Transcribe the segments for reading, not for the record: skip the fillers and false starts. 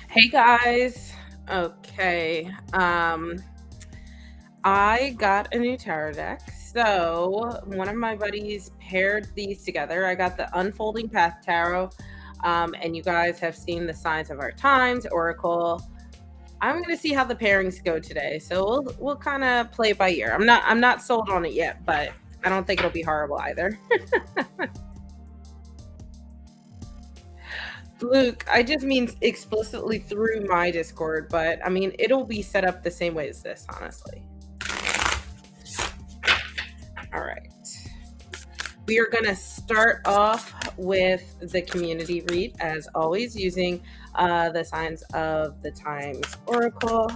Hey guys. Okay. I got a new tarot deck. So one of my buddies paired these together. I got the Unfolding Path Tarot. And you guys have seen the Signs of Our Times Oracle. I'm gonna see how the pairings go today. So we'll kind of play it by ear. I'm not sold on it yet, but I don't think it'll be horrible either. Luke, I just mean explicitly through my Discord, but I mean it'll be set up the same way as this, honestly. All right. We are going to start off with the community read, as always, using the Signs of the Times Oracle.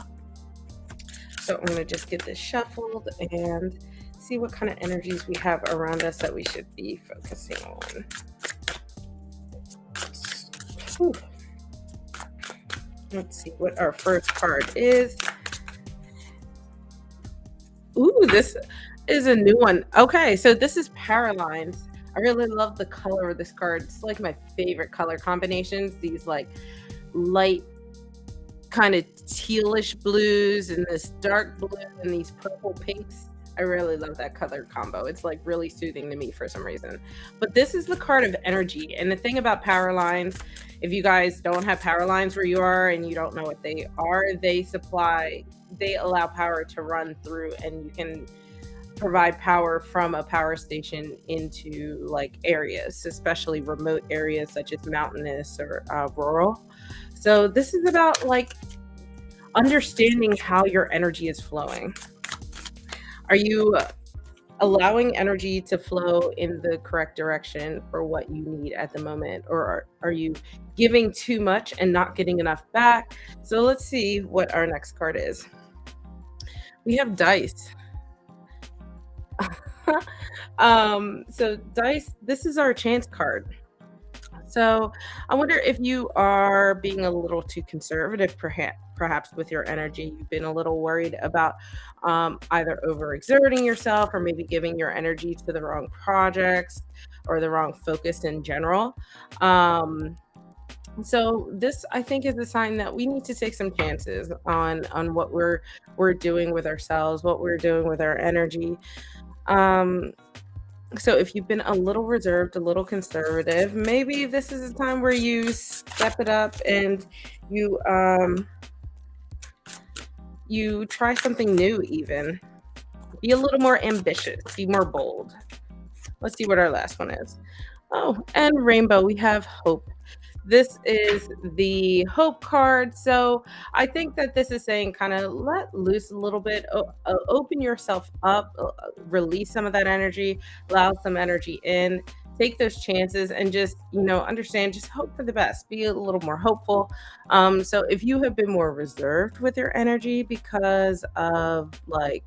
So I'm going to just get this shuffled and see what kind of energies we have around us that we should be focusing on. Whew. Let's see what our first card is. Ooh, this is a new one. Okay, so this is Paralines. I really love the color of this card. It's like my favorite color combinations. These like light kind of tealish blues and this dark blue and these purple pinks. I really love that color combo. It's like really soothing to me for some reason. But this is the card of energy. And the thing about power lines, if you guys don't have power lines where you are and you don't know what they are, they allow power to run through, and you can provide power from a power station into like areas, especially remote areas such as mountainous or rural. So this is about like understanding how your energy is flowing. Are you allowing energy to flow in the correct direction for what you need at the moment? Or are you giving too much and not getting enough back? So let's see what our next card is. We have dice. So dice, this is our chance card. So I wonder if you are being a little too conservative, perhaps with your energy. You've been a little worried about either overexerting yourself or maybe giving your energy to the wrong projects or the wrong focus in general. Um, so this, I think, is a sign that we need to take some chances on what we're doing with ourselves, what we're doing with our energy. Um, so if you've been a little reserved, a little conservative, maybe this is a time where you step it up and you you try something new even. Be a little more ambitious, be more bold. Let's see what our last one is. Oh, and rainbow, we have hope. This is the hope card. So I think that this is saying kind of let loose a little bit, open yourself up, release some of that energy, allow some energy in, take those chances, and just, understand, just hope for the best, be a little more hopeful. So if you have been more reserved with your energy because of like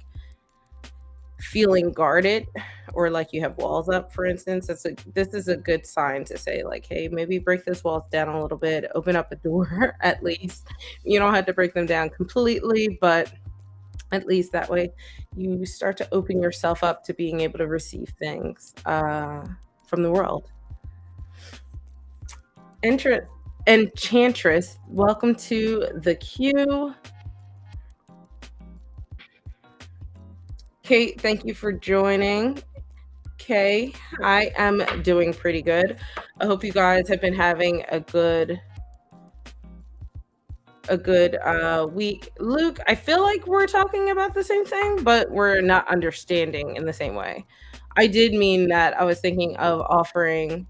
feeling guarded or like you have walls up, for instance, this is a good sign to say like, hey, maybe break those walls down a little bit, open up a door at least. You don't have to break them down completely, but at least that way you start to open yourself up to being able to receive things from the world. Enchantress, welcome to the queue. Kate, thank you for joining. Okay, I am doing pretty good. I hope you guys have been having a good week. Luke, I feel like we're talking about the same thing, but we're not understanding in the same way. I did mean that I was thinking of offering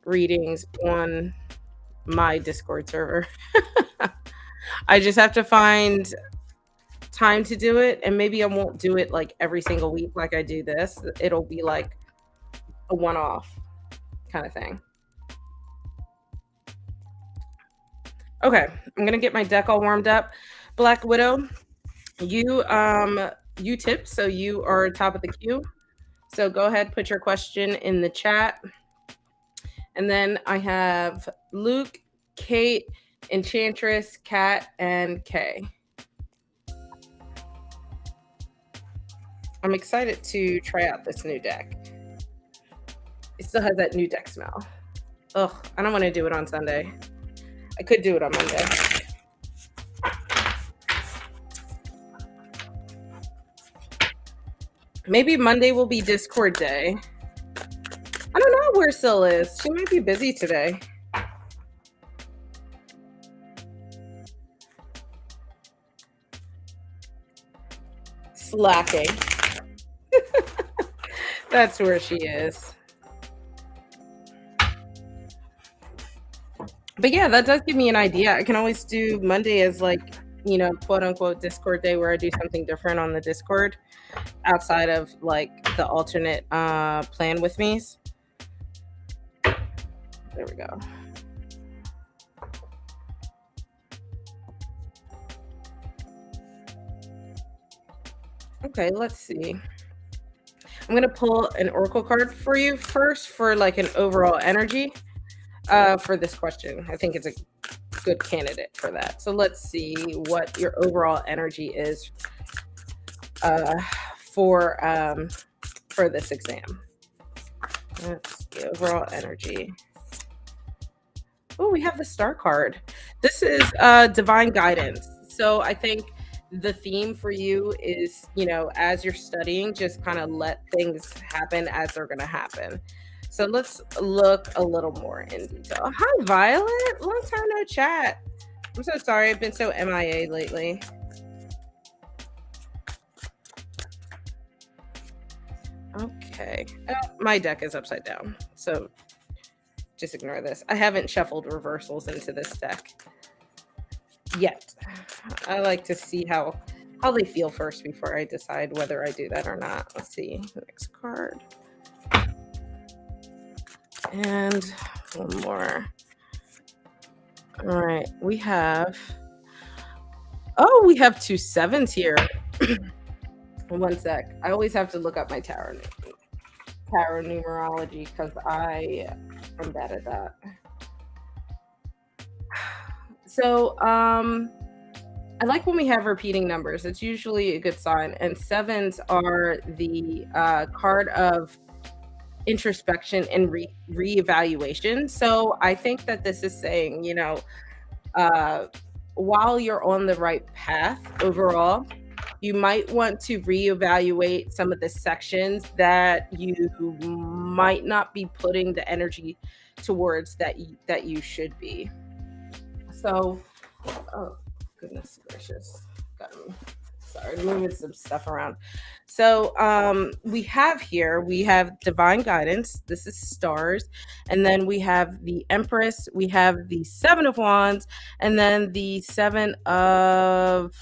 readings on my Discord server. I just have to find time to do it, and maybe I won't do it like every single week like I do this. It'll be like a one-off kind of thing. Okay, I'm gonna get my deck all warmed up. Black Widow, you tipped, so you are top of the queue. So go ahead, put your question in the chat. And then I have Luke, Kate, Enchantress, Kat, and Kay. I'm excited to try out this new deck. It still has that new deck smell. Ugh, I don't want to do it on Sunday. I could do it on Monday. Maybe Monday will be Discord day. I don't know where Syl is. She might be busy today. Slacking. That's where she is. But yeah, that does give me an idea. I can always do Monday as like, quote unquote Discord day where I do something different on the Discord outside of like the alternate plan with me's. There we go. Okay, let's see. I'm gonna pull an oracle card for you first for like an overall energy for this question. I think it's a good candidate for that. So let's see what your overall energy is for this exam. That's the overall energy. Oh, we have the star card. This is divine guidance. So I think the theme for you is, as you're studying, just kind of let things happen as they're going to happen. So let's look a little more in detail. Hi, Violet. Long time no chat. I'm so sorry. I've been so MIA lately. Okay. Oh, my deck is upside down. So just ignore this. I haven't shuffled reversals into this deck yet. I like to see how they feel first before I decide whether I do that or not. Let's see. Next card. And one more. All right. We have 2 7s here. One sec. I always have to look up my tarot numerology because I am bad at that. So I like when we have repeating numbers. It's usually a good sign. And 7s are the card of introspection and reevaluation. So I think that this is saying, while you're on the right path overall, you might want to reevaluate some of the sections that you might not be putting the energy towards that you should be. So, oh goodness gracious, sorry, moving some stuff around. So we have divine guidance. This is stars, and then we have the Empress. We have the 7 of Wands, and then the 7 of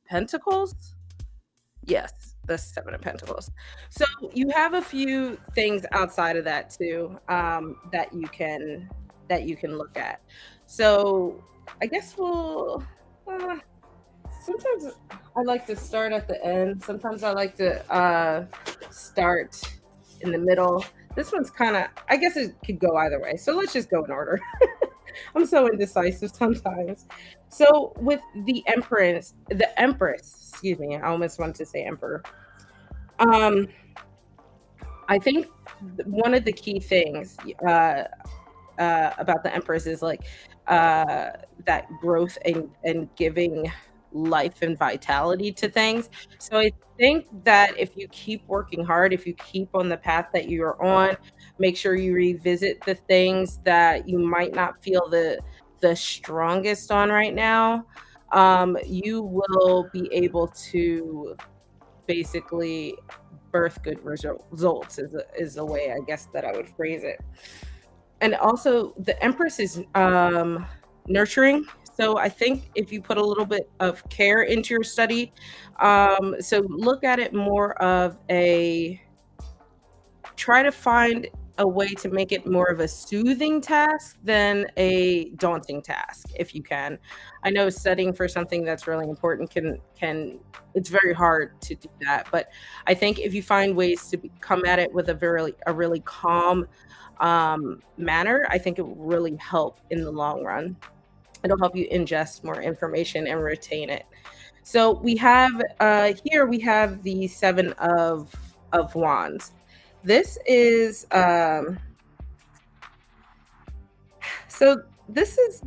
Pentacles. Yes, the 7 of Pentacles. So you have a few things outside of that too that you can look at. So I guess we'll. Sometimes I like to start at the end. Sometimes I like to start in the middle. This one's kind of. I guess it could go either way. So let's just go in order. I'm so indecisive sometimes. So with the Empress, excuse me, I almost wanted to say Emperor. I think one of the key things about the Empress is like that growth and giving life and vitality to things. So I think that if you keep working hard, if you keep on the path that you're on, make sure you revisit the things that you might not feel the strongest on right now. You will be able to basically birth good results is a way I guess that I would phrase it. And also the Empress is nurturing. So I think if you put a little bit of care into your study, so look at it more of try to find a way to make it more of a soothing task than a daunting task if you can. I know studying for something that's really important can it's very hard to do that, but I think if you find ways to come at it with a really calm manner, I think it will really help in the long run. It'll help you ingest more information and retain it. So we have here we have the 7 of Wands. This is so this is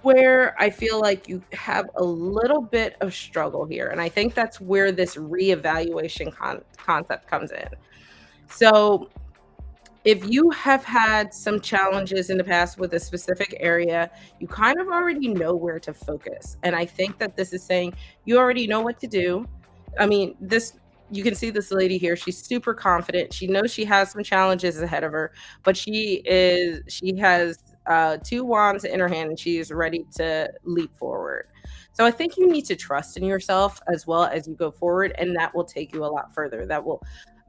where I feel like you have a little bit of struggle here, and I think that's where this reevaluation concept comes in. So, if you have had some challenges in the past with a specific area, you kind of already know where to focus. And I think that this is saying you already know what to do. I mean, this you can see this lady here. She's super confident. She knows she has some challenges ahead of her, but she has two wands in her hand and she is ready to leap forward. So I think you need to trust in yourself as well as you go forward, and that will take you a lot further. That will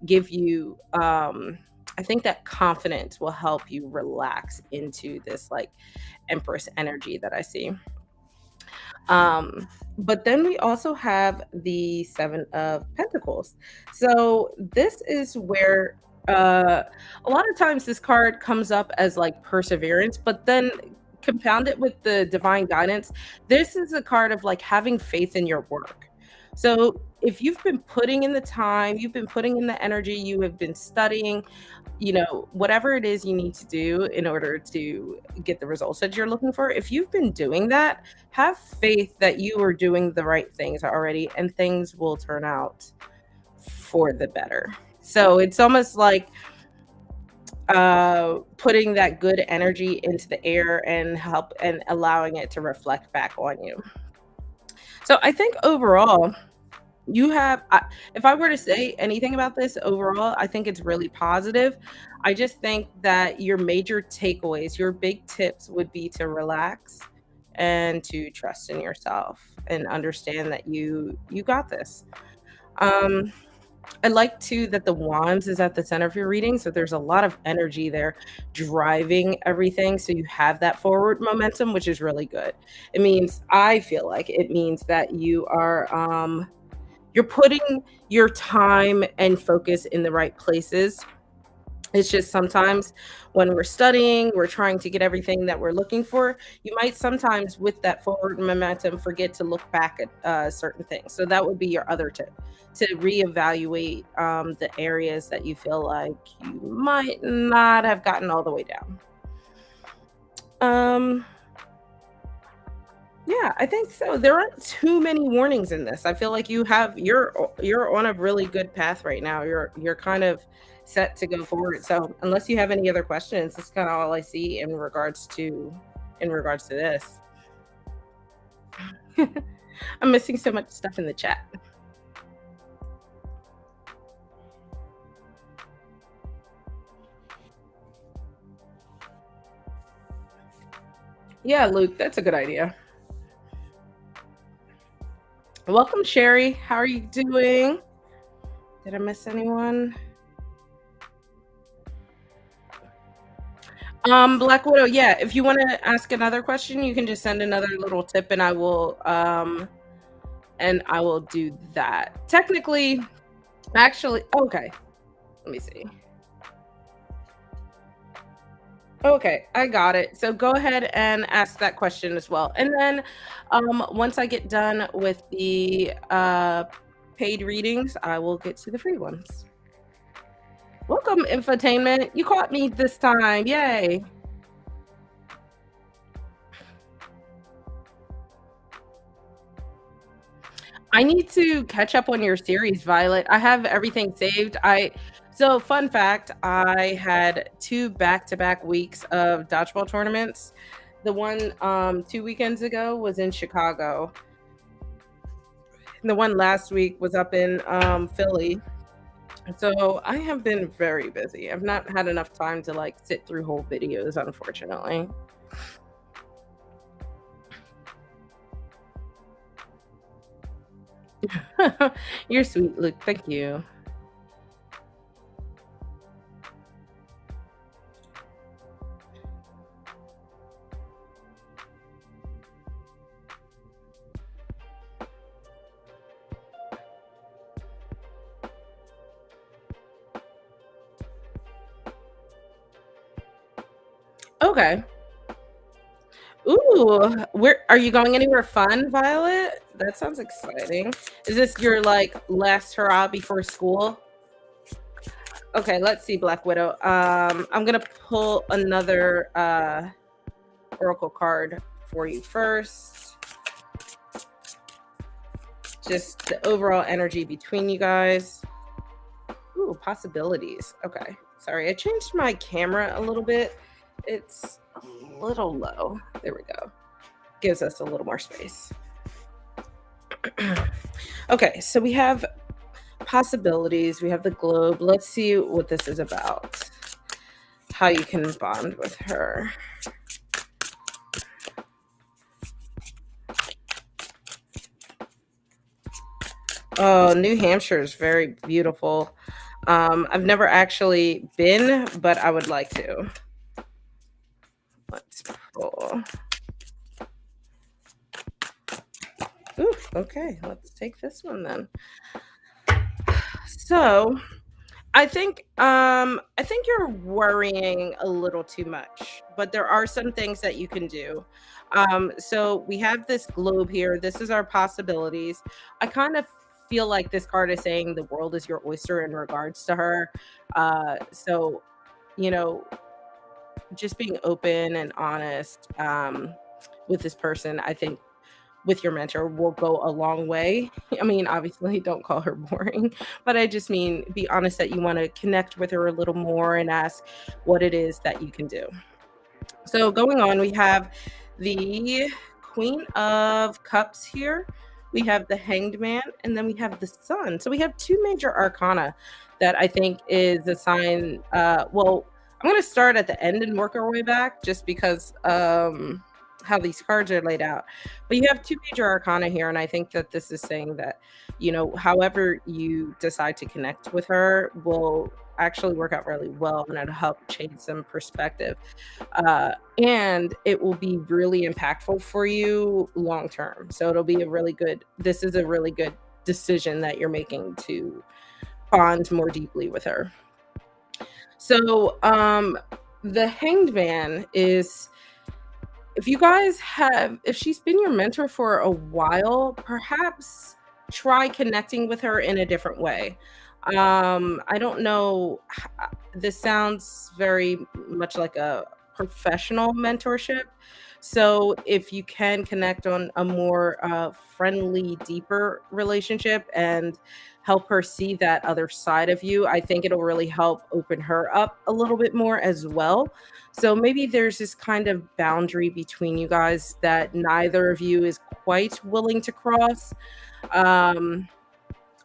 give you I think that confidence will help you relax into this like empress energy that I see. Um, but then we also have the Seven of Pentacles. So this is where a lot of times this card comes up as like perseverance, but then compound it with the divine guidance. This is a card of like having faith in your work. So if you've been putting in the time, you've been putting in the energy, you have been studying, whatever it is you need to do in order to get the results that you're looking for, if you've been doing that, have faith that you are doing the right things already and things will turn out for the better. So it's almost like putting that good energy into the air and help and allowing it to reflect back on you. So I think overall, you have if I were to say anything about this overall, I think it's really positive. I just think that your major takeaways, your big tips would be to relax and to trust in yourself and understand that you got this. Um I like too that the wands is at the center of your reading, so there's a lot of energy there driving everything, so you have that forward momentum, which is really good. It means I feel like it means that you're putting your time and focus in the right places. It's just sometimes when we're studying, we're trying to get everything that we're looking for. You might sometimes, with that forward momentum, forget to look back at certain things. So that would be your other tip to reevaluate the areas that you feel like you might not have gotten all the way down. Um, Yeah, I think so. There aren't too many warnings in this. I feel like you're on a really good path right now. You're kind of set to go forward. So unless you have any other questions, that's kind of all I see in regards to this. I'm missing so much stuff in the chat. Yeah, Luke, that's a good idea. Welcome, Sherry. How are you doing? Did I miss anyone? Black Widow, yeah, if you wanna ask another question, you can just send another little tip and I will do that. Technically, actually okay, let me see. Okay, I got it. So go ahead and ask that question as well. And then once I get done with the paid readings, I will get to the free ones. Welcome, infotainment. You caught me this time. Yay. I need to catch up on your series, Violet. I have everything saved. So fun fact, I had two back-to-back weeks of dodgeball tournaments. The one 2 weekends ago was in Chicago. The one last week was up in Philly. So I have been very busy. I've not had enough time to like sit through whole videos, unfortunately. You're sweet, Luke. Thank you. Okay. Ooh, where are you going anywhere fun, Violet? That sounds exciting. Is this your like last hurrah before school? Okay, let's see, Black Widow. I'm gonna pull another oracle card for you first. Just the overall energy between you guys. Ooh, possibilities. Okay. Sorry, I changed my camera a little bit. It's a little low. There we go. Gives us a little more space. Okay, so we have possibilities. We have the globe. Let's see what this is about. How you can bond with her. Oh, New Hampshire is very beautiful. I've never actually been, but I would like to. Let's pull. Ooh, okay, let's take this one then. So, I think you're worrying a little too much, but there are some things that you can do. So we have this globe here. This is our possibilities. I kind of feel like this card is saying the world is your oyster in regards to her. So you know, just being open and honest with this person, I think with your mentor will go a long way. I mean, obviously, don't call her boring, but I just mean be honest that you want to connect with her a little more and ask what it is that you can do. So going on, we have the Queen of Cups here. We have the Hanged Man, and then we have the Sun. So we have two major arcana that I think is a sign. Well, I'm going to start at the end and work our way back, just because how these cards are laid out. But you have two major arcana here, and I think that this is saying that however you decide to connect with her will actually work out really well, and it'll help change some perspective, and it will be really impactful for you long term. So it'll be a really good this is a really good decision that you're making to bond more deeply with her. So the Hanged Man is, if she's been your mentor for a while, perhaps try connecting with her in a different way. I don't know. This sounds very much like a professional mentorship. So if you can connect on a more friendly, deeper relationship and help her see that other side of you, I think it'll really help open her up a little bit more as well. So maybe there's this kind of boundary between you guys that neither of you is quite willing to cross. Um,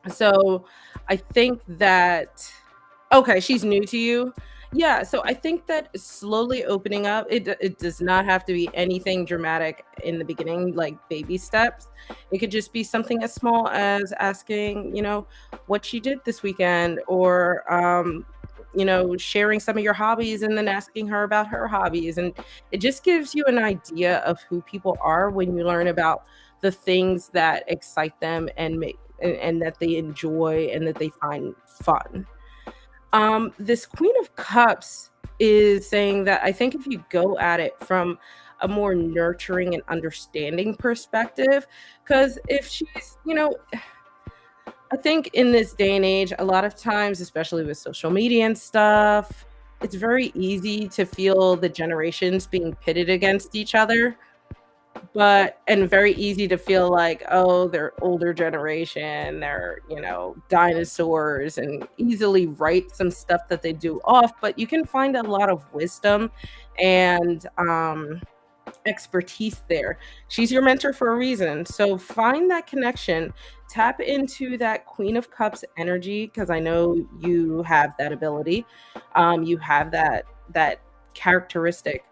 so I think that okay, she's new to you. Yeah, so I think that slowly opening up, it does not have to be anything dramatic in the beginning, like baby steps. It could just be something as small as asking, what you did this weekend, or sharing some of your hobbies and then asking her about her hobbies. And it just gives you an idea of who people are when you learn about the things that excite them and that they enjoy and that they find fun. This Queen of Cups is saying that I think if you go at it from a more nurturing and understanding perspective, because if she's, I think in this day and age, a lot of times, especially with social media and stuff, it's very easy to feel the generations being pitted against each other, and very easy to feel like, oh, they're older generation, they're, dinosaurs, and easily write some stuff that they do off. But you can find a lot of wisdom and expertise there. She's your mentor for a reason. So find that connection, tap into that Queen of Cups energy, because I know you have that ability. You have that characteristic.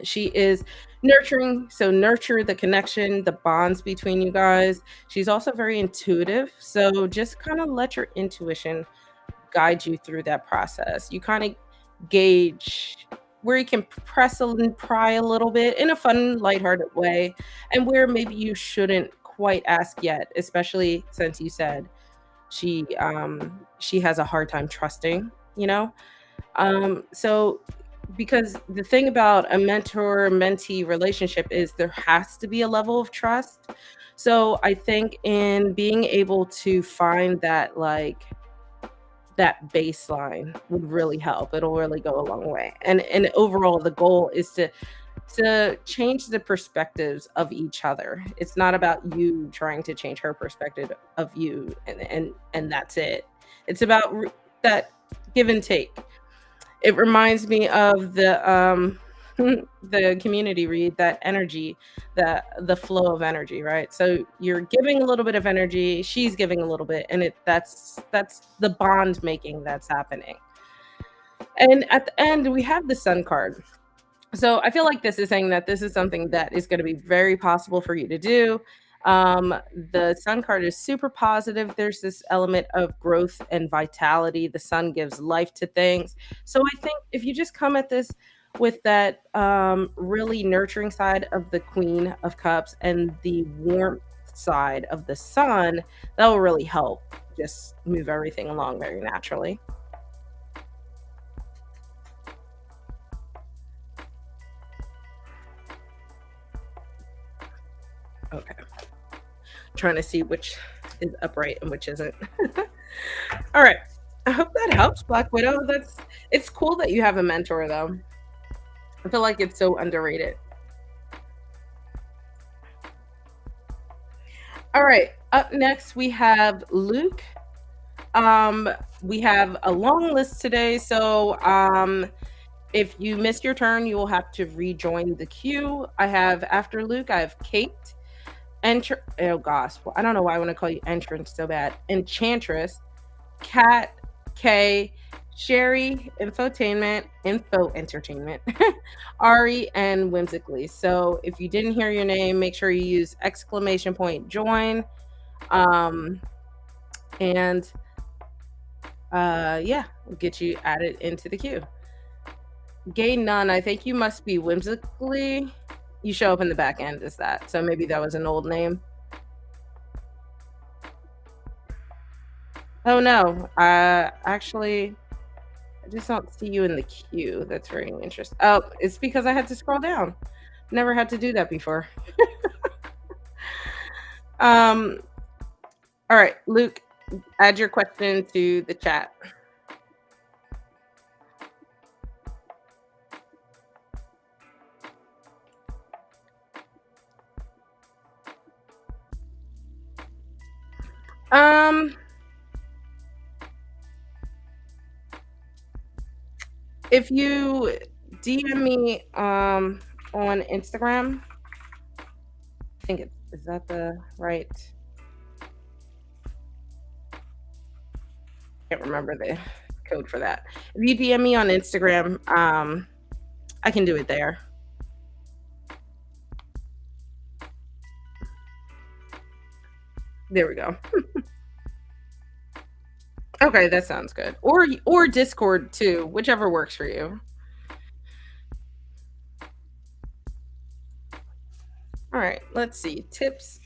She is nurturing, so nurture the connection, the bonds between you guys. She's also very intuitive, so just kind of let your intuition guide you through that process. You kind of gauge where you can press and pry a little bit in a fun, lighthearted way, and where maybe you shouldn't quite ask yet, especially since you said she has a hard time trusting, so because the thing about a mentor mentee relationship is there has to be a level of trust. So I think in being able to find that baseline would really help. It'll really go a long way. And overall the goal is to to change the perspectives of each other. It's not about you trying to change her perspective of you, and that's it. It's about that give and take. It reminds me of the the community read, that energy, the flow of energy, right? So you're giving a little bit of energy, she's giving a little bit, and that's the bond making that's happening. And at the end, we have the sun card. So I feel like this is saying that this is something that is going to be very possible for you to do. Um, the sun card is super positive. There's this element of growth and vitality. The sun gives life to things. So I think if you just come at this with that really nurturing side of the Queen of Cups and the warmth side of the sun, that will really help just move everything along very naturally. Okay. Trying to see which is upright and which isn't. All right. I hope that helps, Black Widow. That's it's cool that you have a mentor though. I feel like it's so underrated. All right. Up next we have Luke. Um we have a long list today, so if you missed your turn, you will have to rejoin the queue. I have after Luke, I have Kate, oh gosh, well, I don't know why I want to call you entrance so bad. Enchantress, Cat, K, Sherry, Info Entertainment, Ari, and Whimsically. So if you didn't hear your name, make sure you use exclamation point join. Um, and yeah, we'll get you added into the queue. Gay Nun, I think you must be Whimsically. You show up in the back end as that. So maybe that was an old name. Oh no. Actually, I just don't see you in the queue. That's very interesting. Oh, it's because I had to scroll down. Never had to do that before. um all right, Luke, add your question to the chat. Um if you DM me on Instagram, I think it's is that the right, can't remember the code for that. If you DM me on Instagram, I can do it there. There we go. Okay, that sounds good. Or Discord too, whichever works for you. All right, let's see. Tips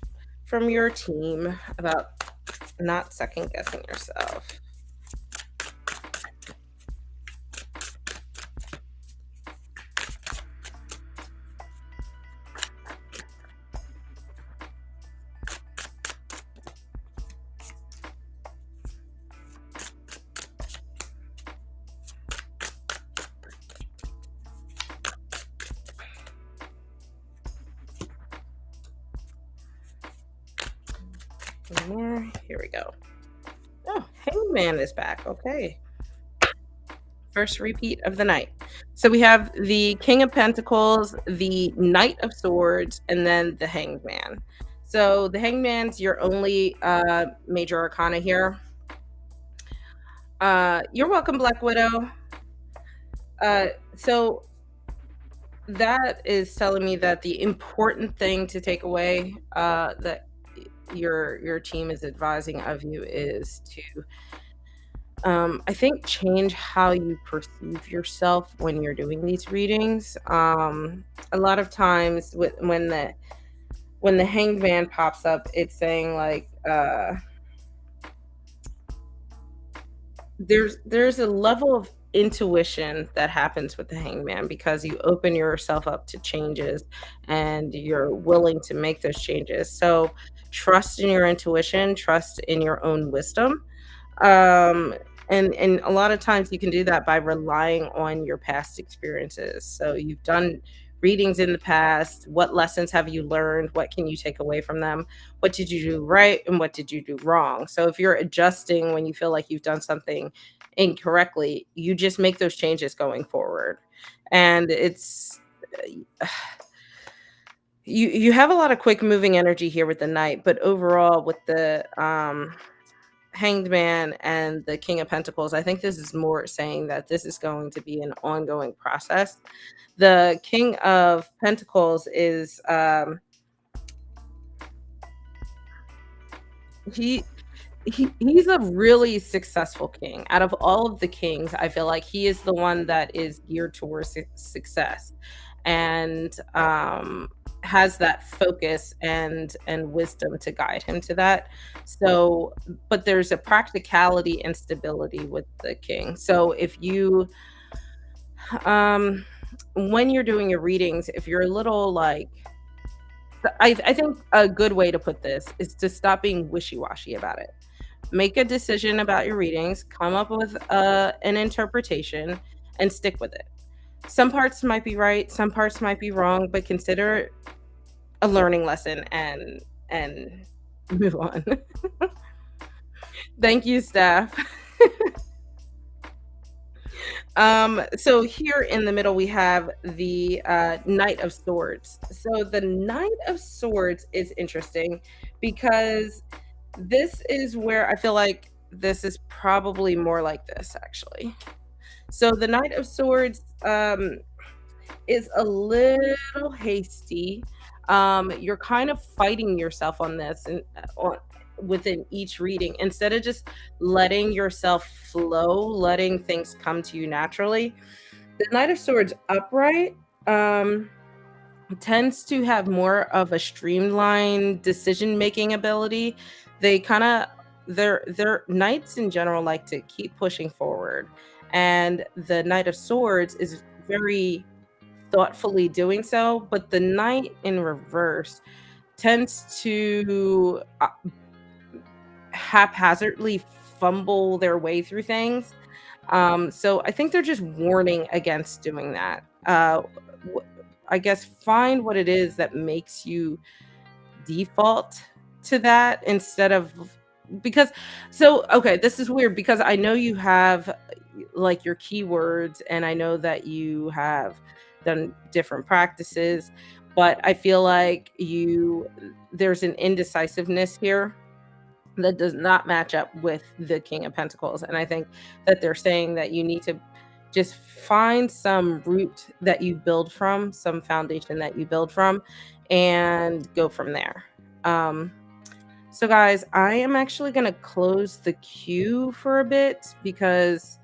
from your team about not second guessing yourself. Here we go. Oh, Hangman is back. Okay. First repeat of the night. So we have the King of Pentacles, the Knight of Swords, and then the Hangman. So the Hangman's your only major arcana here. You're welcome, Black Widow. So that is telling me that the important thing to take away that your team is advising of you is to I think change how you perceive yourself when you're doing these readings. A lot of times when the hangman pops up, it's saying like there's a level of intuition that happens with the hangman because you open yourself up to changes and you're willing to make those changes. So trust in your intuition, trust in your own wisdom. Um, and a lot of times you can do that by relying on your past experiences. So you've done readings in the past, what lessons have you learned, what can you take away from them, what did you do right, and what did you do wrong. So if you're adjusting when you feel like you've done something incorrectly, you just make those changes going forward. And it's you have a lot of quick moving energy here with the knight, but overall with the hanged man and the king of pentacles, I think this is more saying that this is going to be an ongoing process. The king of pentacles is he he's a really successful king. Out of all of the kings, I feel like he is the one that is geared towards success, and has that focus and wisdom to guide him to that. So, but there's a practicality and stability with the king. So if you um when you're doing your readings, if you're a little like, I think a good way to put this is to stop being wishy-washy about it. Make a decision about your readings, come up with an interpretation, and stick with it. Some parts might be right, some parts might be wrong, but consider it a learning lesson and move on. Thank you, Steph. So here in the middle, we have the Knight of Swords. So the Knight of Swords is interesting because this is where I feel like this is probably more like this, actually. So the Knight of Swords is a little hasty. You're kind of fighting yourself on this and within each reading instead of just letting yourself flow, letting things come to you naturally. The Knight of Swords upright um, tends to have more of a streamlined decision making ability. They kind of their knights in general like to keep pushing forward, and the Knight of Swords is very thoughtfully doing so. But the knight in reverse tends to haphazardly fumble their way through things. So I think they're just warning against doing that. I guess find what it is that makes you default to that instead of, because so okay, this is weird because I know you have like your keywords and I know that you have done different practices, but I feel like you there's an indecisiveness here that does not match up with the King of Pentacles. And I think that they're saying that you need to just find some root that you build from, some foundation that you build from, and go from there. Um, so, guys, I am actually going to close the queue for a bit because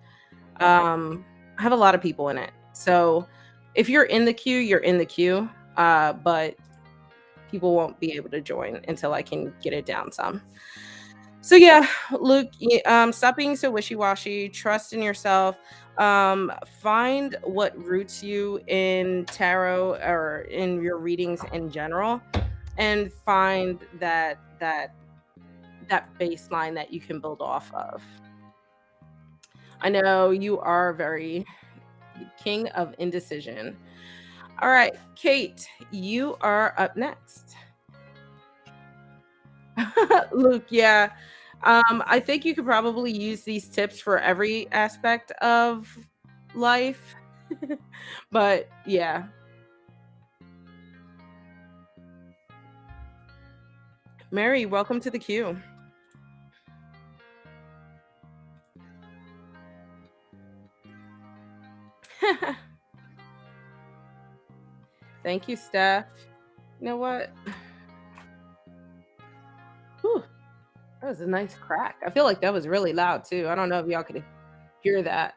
I have a lot of people in it. So, if you're in the queue, you're in the queue, but people won't be able to join until I can get it down some. So yeah, Luke, stop being so wishy-washy. Trust in yourself. Find what roots you in tarot or in your readings in general, and find that baseline that you can build off of. I know you are very king of indecision. All right, Kate, you are up next. Luke, yeah. I think you could probably use these tips for every aspect of life. But yeah. Mary, welcome to the queue. Thank you, Steph. You know what? Whew, that was a nice crack. I feel like that was really loud too. I don't know if y'all could hear that.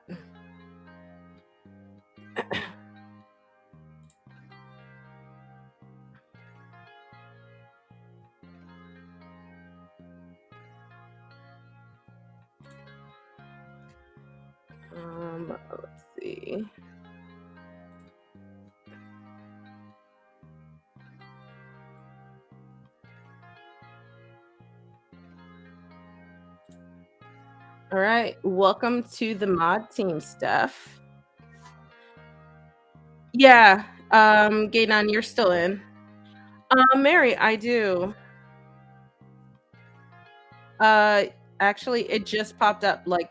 Let's see. All right. Welcome to the mod team, Steph. Yeah. Gainan, you're still in. Mary, I do. Uh, Actually, it just popped up like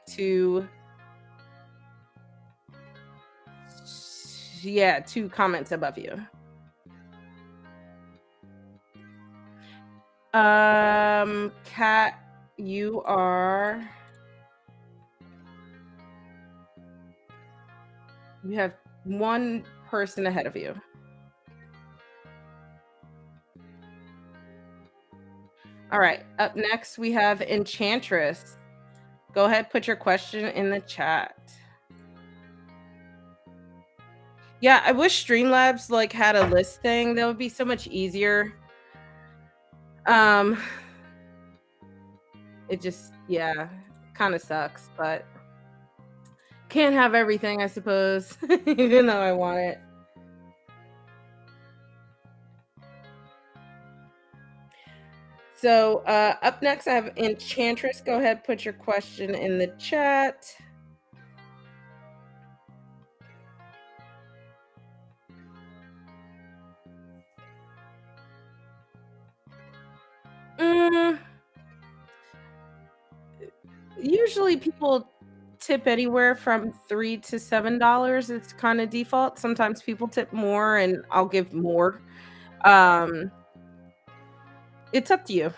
yeah, 2 comments above you. Kat, you are you have 1 person ahead of you. All right, up next we have Enchantress. Go ahead, put your question in the chat. Yeah, I wish Streamlabs, like, had a list thing, that would be so much easier. Um, it just yeah, kinda sucks, but can't have everything, I suppose, even though I want it. So, up next, I have Enchantress. Go ahead, put your question in the chat. Mm, Usually people tip anywhere from $3 to $7. It's kind of default. Sometimes people tip more and I'll give more. Um, it's up to you.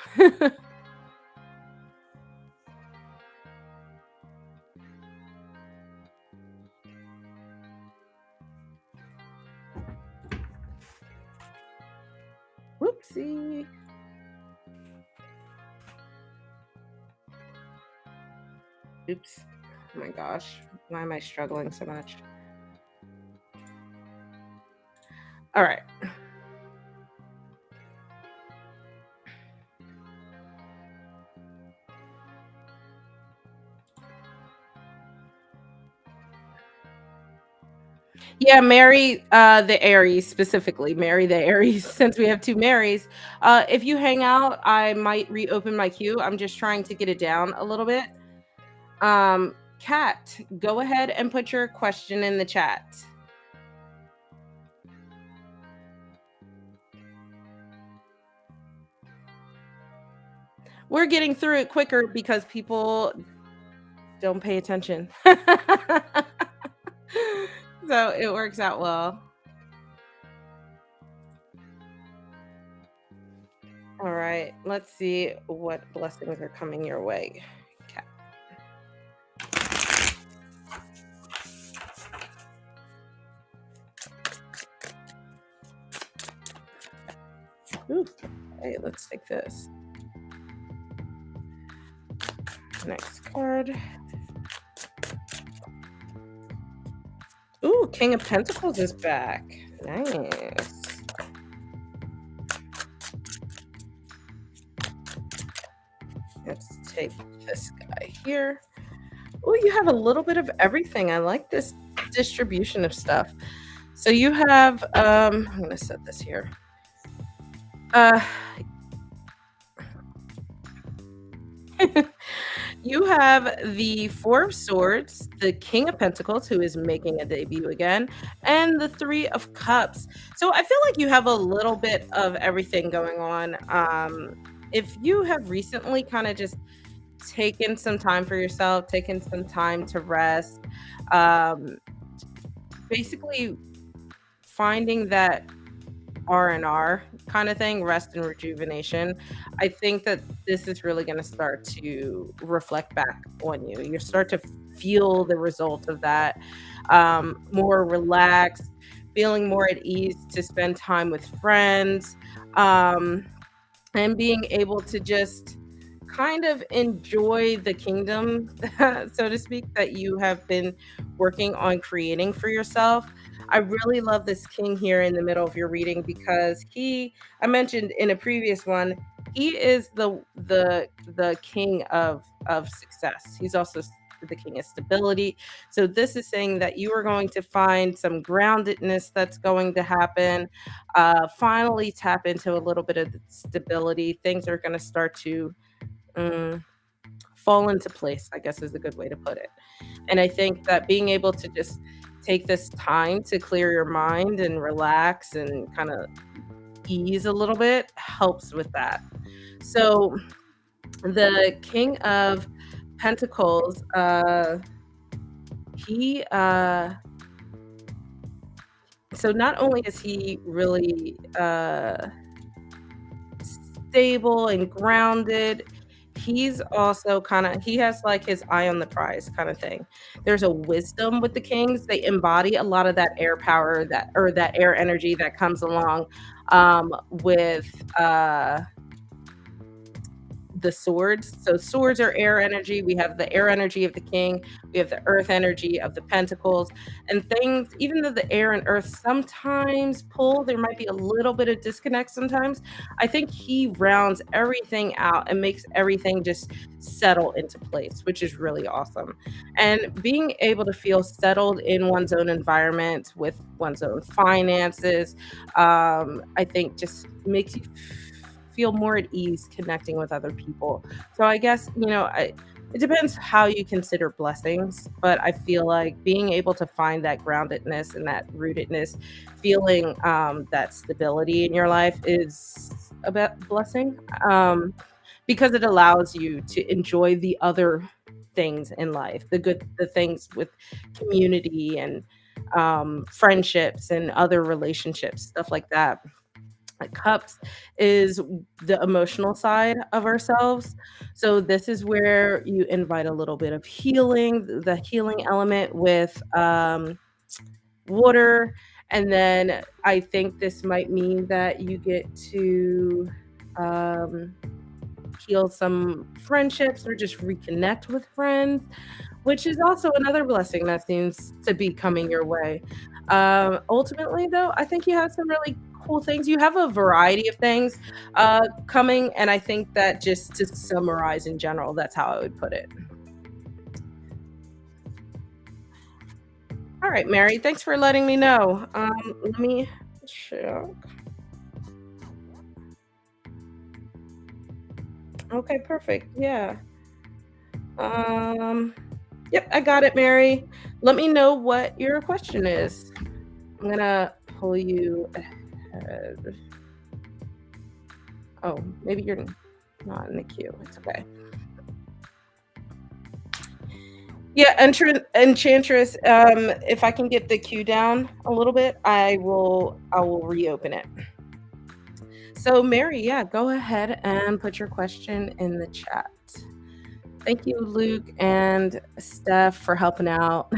Whoopsie. Oops. Oh my gosh. Why am I struggling so much? All right. Yeah, marry the Aries specifically. Marry the Aries since we have 2 Marys. If you hang out, I might reopen my queue. I'm just trying to get it down a little bit. Kat, go ahead and put your question in the chat. We're getting through it quicker because people don't pay attention. So it works out well. All right, let's see what blessings are coming your way. Kat. Ooh, okay, let's take this. Next card. Ooh, King of Pentacles is back. Nice. Let's take this guy here. Oh, you have a little bit of everything. I like this distribution of stuff. So you have, I'm gonna set this here. Uh, you have the Four of Swords, the King of Pentacles, who is making a debut again, and the Three of Cups. So I feel like you have a little bit of everything going on. If you have recently kind of just taken some time for yourself, taken some time to rest, um, basically finding that R&R kind of thing, rest and rejuvenation, I think that this is really going to start to reflect back on you. You start to feel the result of that, more relaxed, feeling more at ease to spend time with friends, um, and being able to just kind of enjoy the kingdom, so to speak, that you have been working on creating for yourself. I really love this king here in the middle of your reading because I mentioned in a previous one, he is the king of success. He's also the king of stability. So this is saying that you are going to find some groundedness that's going to happen. Finally tap into a little bit of stability. Things are going to start to fall into place, I guess is a good way to put it. And I think that being able to just take this time to clear your mind and relax and kind of ease a little bit helps with that. So the King of Pentacles, he so not only is he really stable and grounded, he's also he has like his eye on the prize kind of thing. There's a wisdom with the kings. They embody a lot of that air power, that or that air energy that comes along with the swords. So swords are air energy. We have the air energy of the king. We have the earth energy of the pentacles and things. Even though the air and earth sometimes pull, there might be a little bit of disconnect sometimes. I think he rounds everything out and makes everything just settle into place, which is really awesome. And being able to feel settled in one's own environment with one's own finances, I think just makes you feel more at ease connecting with other people. So I guess, it depends how you consider blessings, but I feel like being able to find that groundedness and that rootedness, feeling that stability in your life is a blessing, because it allows you to enjoy the other things in life, the things with community and friendships and other relationships, stuff like that. Like cups is the emotional side of ourselves. So this is where you invite a little bit of healing, the healing element with water. And then I think this might mean that you get to um, heal some friendships or just reconnect with friends, which is also another blessing that seems to be coming your way. Ultimately, though, I think you have some really cool things. You have a variety of things coming, and I think that just to summarize in general, that's how I would put it. All right, Mary, thanks for letting me know. Let me check. Okay, perfect. Yeah. Um, yep, I got it, Mary. Let me know what your question is. I'm gonna pull you ahead. Oh, maybe you're not in the queue. It's okay. Yeah, Enchantress. If I can get the queue down a little bit, I will reopen it. So, Mary, yeah, go ahead and put your question in the chat. Thank you, Luke and Steph, for helping out.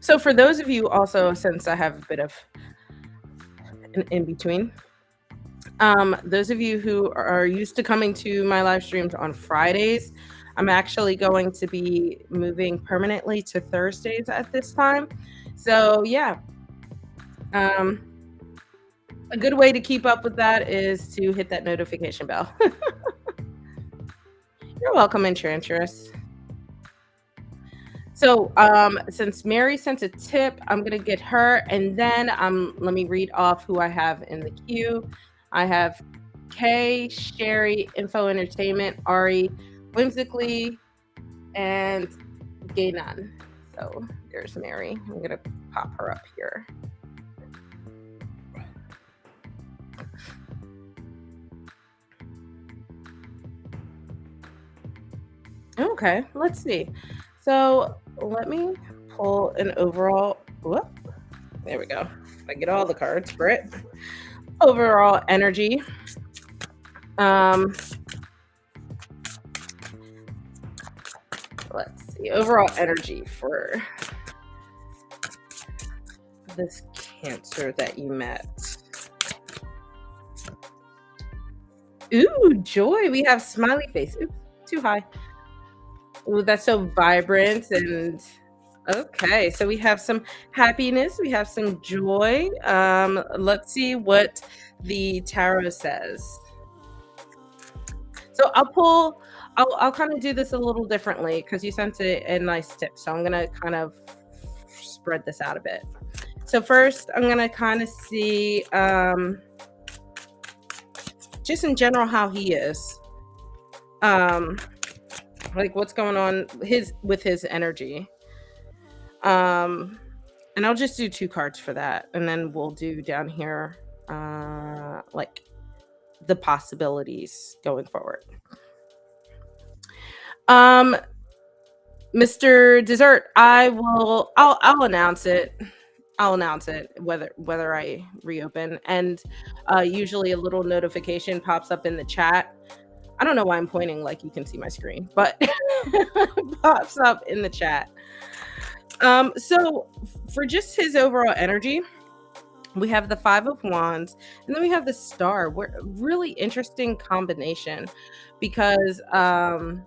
So, for those of you also, since I have a bit of an in between, those of you who are used to coming to my live streams on Fridays, I'm actually going to be moving permanently to Thursdays at this time. So, yeah, um, a good way to keep up with that is to hit that notification bell. You're welcome, Enchantress. So, since Mary sent a tip, I'm gonna get her, and then let me read off who I have in the queue. I have Kay, Sherry, Info Entertainment, Ari, Whimsically, and Gaynon. So there's Mary. I'm gonna pop her up here. Okay, let's see. So let me pull an overall. Whoop, there we go. I get all the cards for it. Overall energy. Let's see. Overall energy for this Cancer that you met. Ooh, joy. We have smiley face. Oops, too high. Ooh, that's so vibrant and okay. So we have some happiness, we have some joy. Let's see what the tarot says. So I'll kind of do this a little differently because you sent a nice tip. So I'm gonna kind of spread this out a bit. So first I'm gonna kind of see just in general how he is. Um, like what's going on his with his energy. Um, and I'll just do two cards for that, and then we'll do down here, like the possibilities going forward. Um, Mr. Dessert, I'll announce it. I'll announce it whether I reopen, and usually a little notification pops up in the chat. I don't know why I'm pointing like you can see my screen, but pops up in the chat. So for just his overall energy, we have the Five of Wands, and then we have the Star. We're really interesting combination because the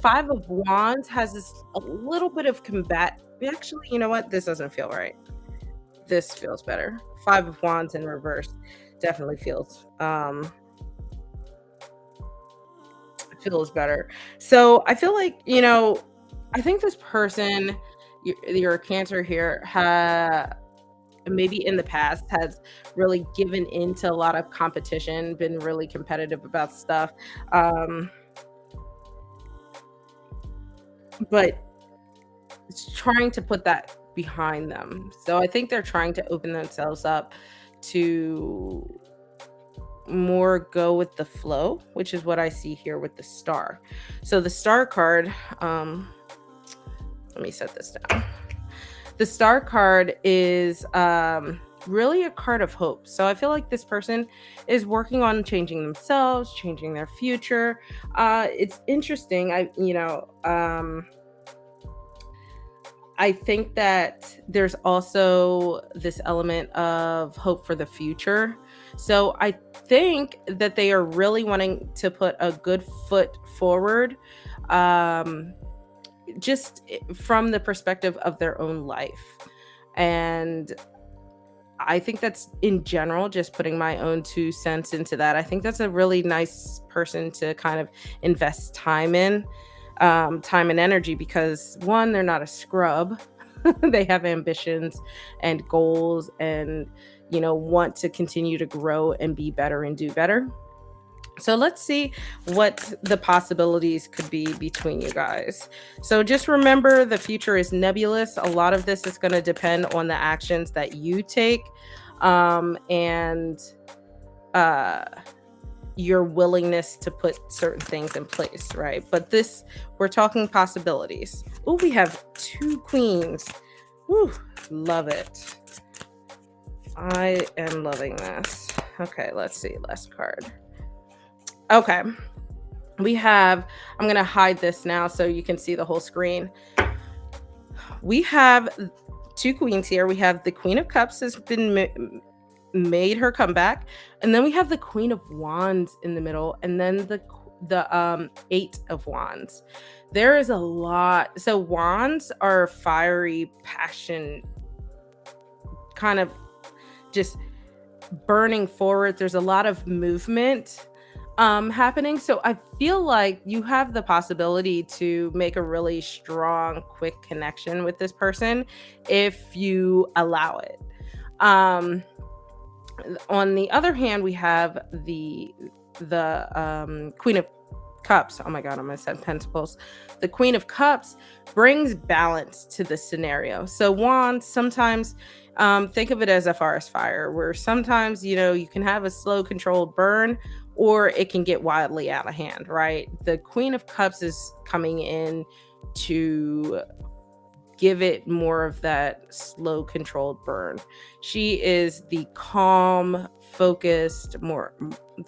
Five of Wands has this a little bit of combat. Actually, you know what? This doesn't feel right. This feels better. Five of Wands in reverse definitely feels better. So I feel like, I think this person, your Cancer here, maybe in the past has really given into a lot of competition, been really competitive about stuff. Um, but it's trying to put that behind them. So I think they're trying to open themselves up to more go with the flow, which is what I see here with the Star. So the Star card, let me set this down. The Star card is really a card of hope. So I feel like this person is working on changing themselves, changing their future. It's interesting. I think that there's also this element of hope for the future. So I think that they are really wanting to put a good foot forward, um, just from the perspective of their own life. And I think that's in general, just putting my own 2 cents into that. I think that's a really nice person to kind of invest time and energy, because one, they're not a scrub. They have ambitions and goals and, want to continue to grow and be better and do better. So let's see what the possibilities could be between you guys. So just remember, the future is nebulous. A lot of this is going to depend on the actions that you take, and uh, your willingness to put certain things in place, right? But we're talking possibilities. Oh, we have 2 queens. Woo, love it. I am loving this. Okay, let's see. Last card. Okay. I'm going to hide this now so you can see the whole screen. We have 2 queens here. We have the Queen of Cups has been made her comeback, and then we have the Queen of Wands in the middle, and then the 8 of Wands. There is a lot. So wands are fiery passion, kind of just burning forward. There's a lot of movement happening. So I feel like you have the possibility to make a really strong, quick connection with this person if you allow it. On the other hand, we have the Queen of Cups. Oh my God, I'm gonna say Pentacles. The Queen of Cups brings balance to the scenario. So wands sometimes, think of it as a forest fire, where sometimes you can have a slow, controlled burn, or it can get wildly out of hand. Right? The Queen of Cups is coming in to give it more of that slow, controlled burn. She is the calm, focused, more.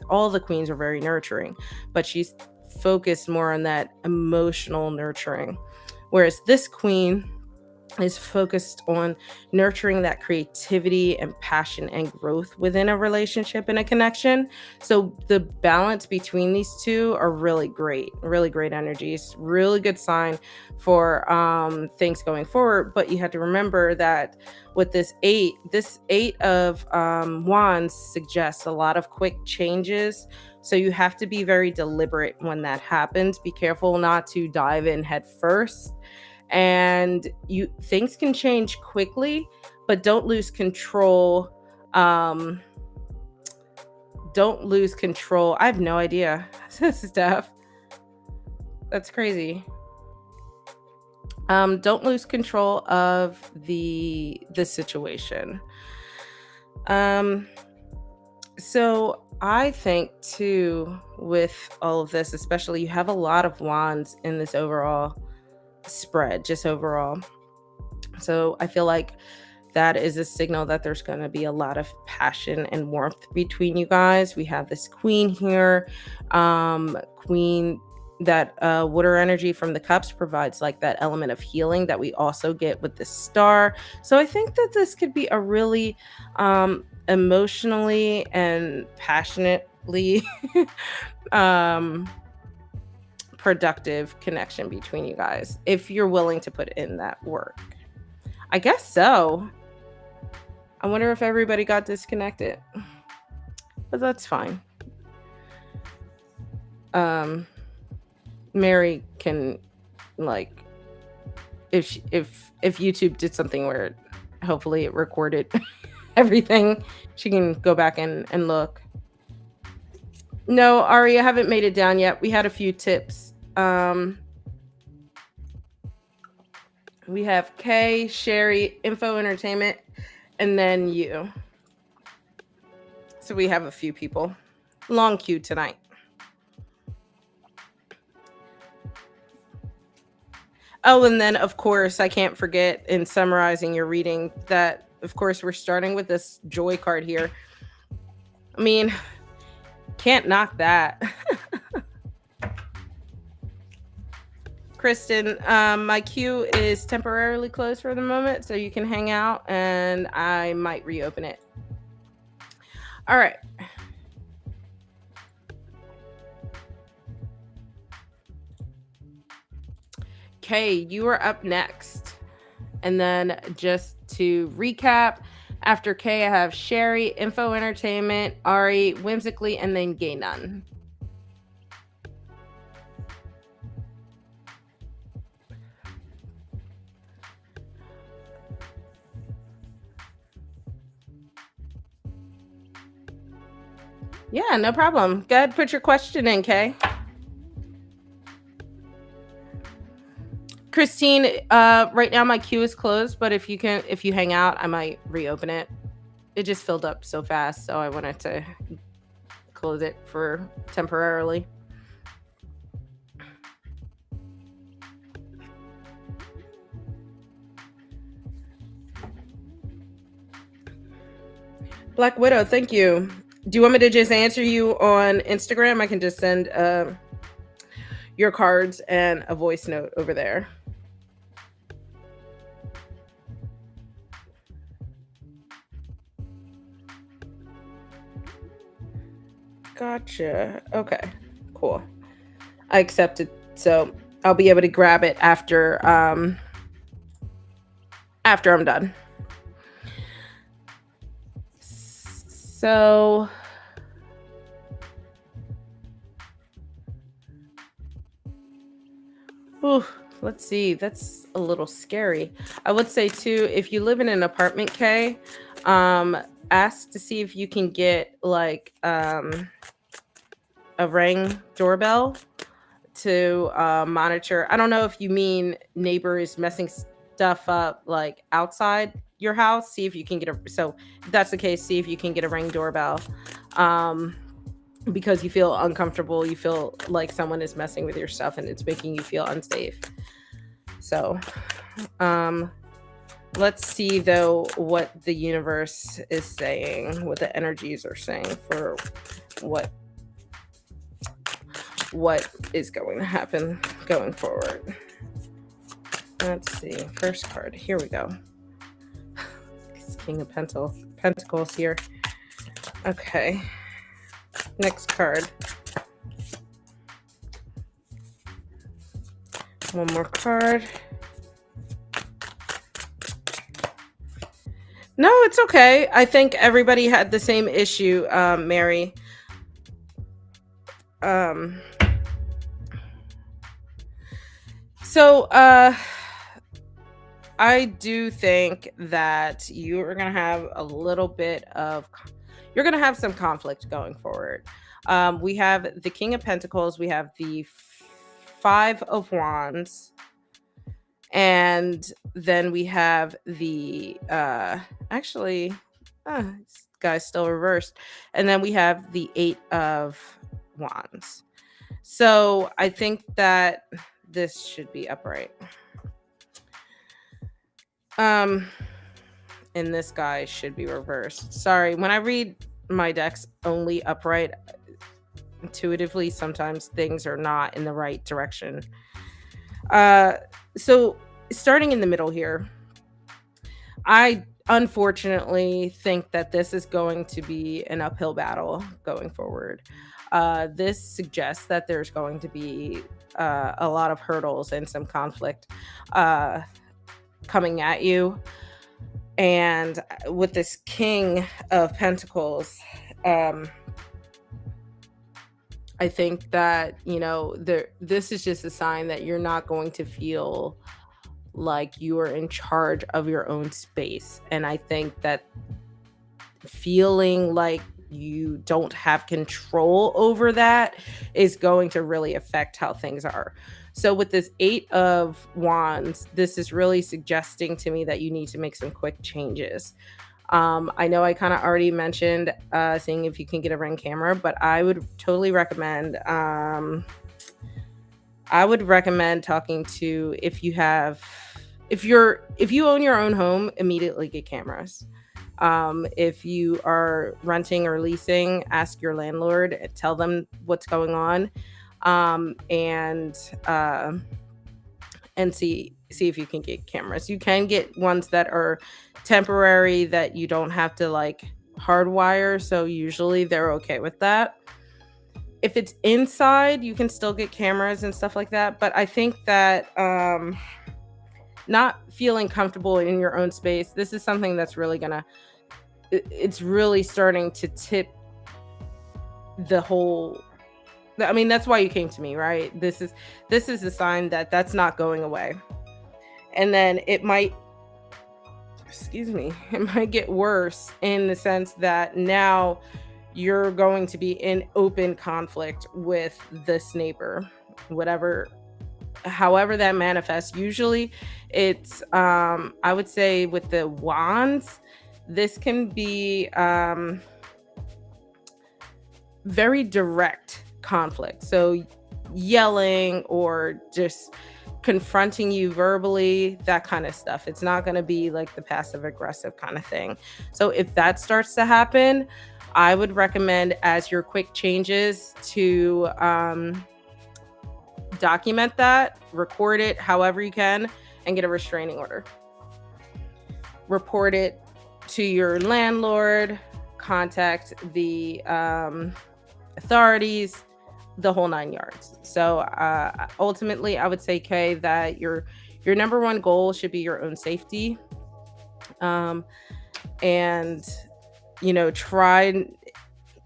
All the queens are very nurturing, but she's focused more on that emotional nurturing. Whereas this queen is focused on nurturing that creativity and passion and growth within a relationship and a connection. So the balance between these two are really great energies, really good sign for things going forward. But you have to remember that with this eight of wands suggests a lot of quick changes. So you have to be very deliberate when that happens. Be careful not to dive in head first, and things can change quickly, but don't lose control. don't lose control. I have no idea. Steph. That's crazy. Don't lose control of the situation. Um, so I think too, with all of this, especially you have a lot of wands in this overall spread, just overall. So I feel like that is a signal that there's going to be a lot of passion and warmth between you guys. We have this queen here. Queen, that water energy from the cups provides like that element of healing that we also get with the star. So I think that this could be a really emotionally and passionately um productive connection between you guys if you're willing to put in that work. I guess so. I wonder if everybody got disconnected, but that's fine. Mary can, like, if YouTube did something where hopefully it recorded everything, she can go back and look. No, Ari, I haven't made it down yet. We had a few tips. We have Kay, Sherry, Info Entertainment, and then you. So we have a few people. Long queue tonight. Oh, and then of course, I can't forget in summarizing your reading that, of course, we're starting with this joy card here. I mean, can't knock that. Kristen, my queue is temporarily closed for the moment, so you can hang out and I might reopen it. All right. Okay, you are up next. And then just to recap, after Kay, I have Sherry, Info Entertainment, Ari, Whimsically, and then Gay Nun. Yeah, no problem. Go ahead, put your question in, Kay. Christine, right now my queue is closed, but if you hang out, I might reopen it. It just filled up so fast, so I wanted to close it for temporarily. Black Widow, thank you. Do you want me to just answer you on Instagram? I can just send your cards and a voice note over there. Gotcha. Okay, cool. I accepted, so I'll be able to grab it after I'm done. So let's see. That's a little scary. I would say too, if you live in an apartment, Kay, ask to see if you can get like a Ring doorbell to monitor. I don't know if you mean neighbors messing stuff up like outside your house. See if you can get so if that's the case, see if you can get a Ring doorbell. Because you feel uncomfortable, you feel like someone is messing with your stuff and it's making you feel unsafe. So let's see though what the universe is saying, what the energies are saying for what is going to happen going forward. Let's see. First card. Here we go. King of Pentacles here. Okay. Next card. One more card. No, it's okay. I think everybody had the same issue, Mary. So I do think that you are going to have a little bit of, you're gonna have some conflict going forward. We have the King of Pentacles, we have the Five of Wands, and then we have the actually this guy's still reversed. And then we have the Eight of Wands. So I think that this should be upright. Um and this guy should be reversed. Sorry, when I read my decks only upright, intuitively sometimes things are not in the right direction. Uh so starting in the middle here, I unfortunately think that this is going to be an uphill battle going forward. This suggests that there's going to be a lot of hurdles and some conflict uh, coming at you. And with this King of Pentacles, um, I think that, this is just a sign that you're not going to feel like you are in charge of your own space. And I think that feeling like you don't have control over that is going to really affect how things are. So with this Eight of Wands, this is really suggesting to me that you need to make some quick changes. I know I kind of already mentioned seeing if you can get a Ring camera, but I would totally recommend talking to, if you own your own home, immediately get cameras. If you are renting or leasing, ask your landlord, tell them what's going on, and see if you can get cameras. You can get ones that are temporary that you don't have to like hardwire, so usually they're okay with that. If it's inside, you can still get cameras and stuff like that, but I think that not feeling comfortable in your own space, this is something that's really it's really starting to tip the whole. I mean, that's why you came to me, right? This is a sign that that's not going away. And then it might, it might get worse in the sense that now you're going to be in open conflict with this neighbor, however that manifests. Usually it's I would say with the wands, this can be very direct conflict. So yelling or just confronting you verbally, that kind of stuff. It's not going to be like the passive aggressive kind of thing. So if that starts to happen, I would recommend as your quick changes to document that, record it however you can, and get a restraining order. Report it to your landlord, contact the authorities, the whole 9 yards. So ultimately, I would say, Kay, that your number one goal should be your own safety. And try,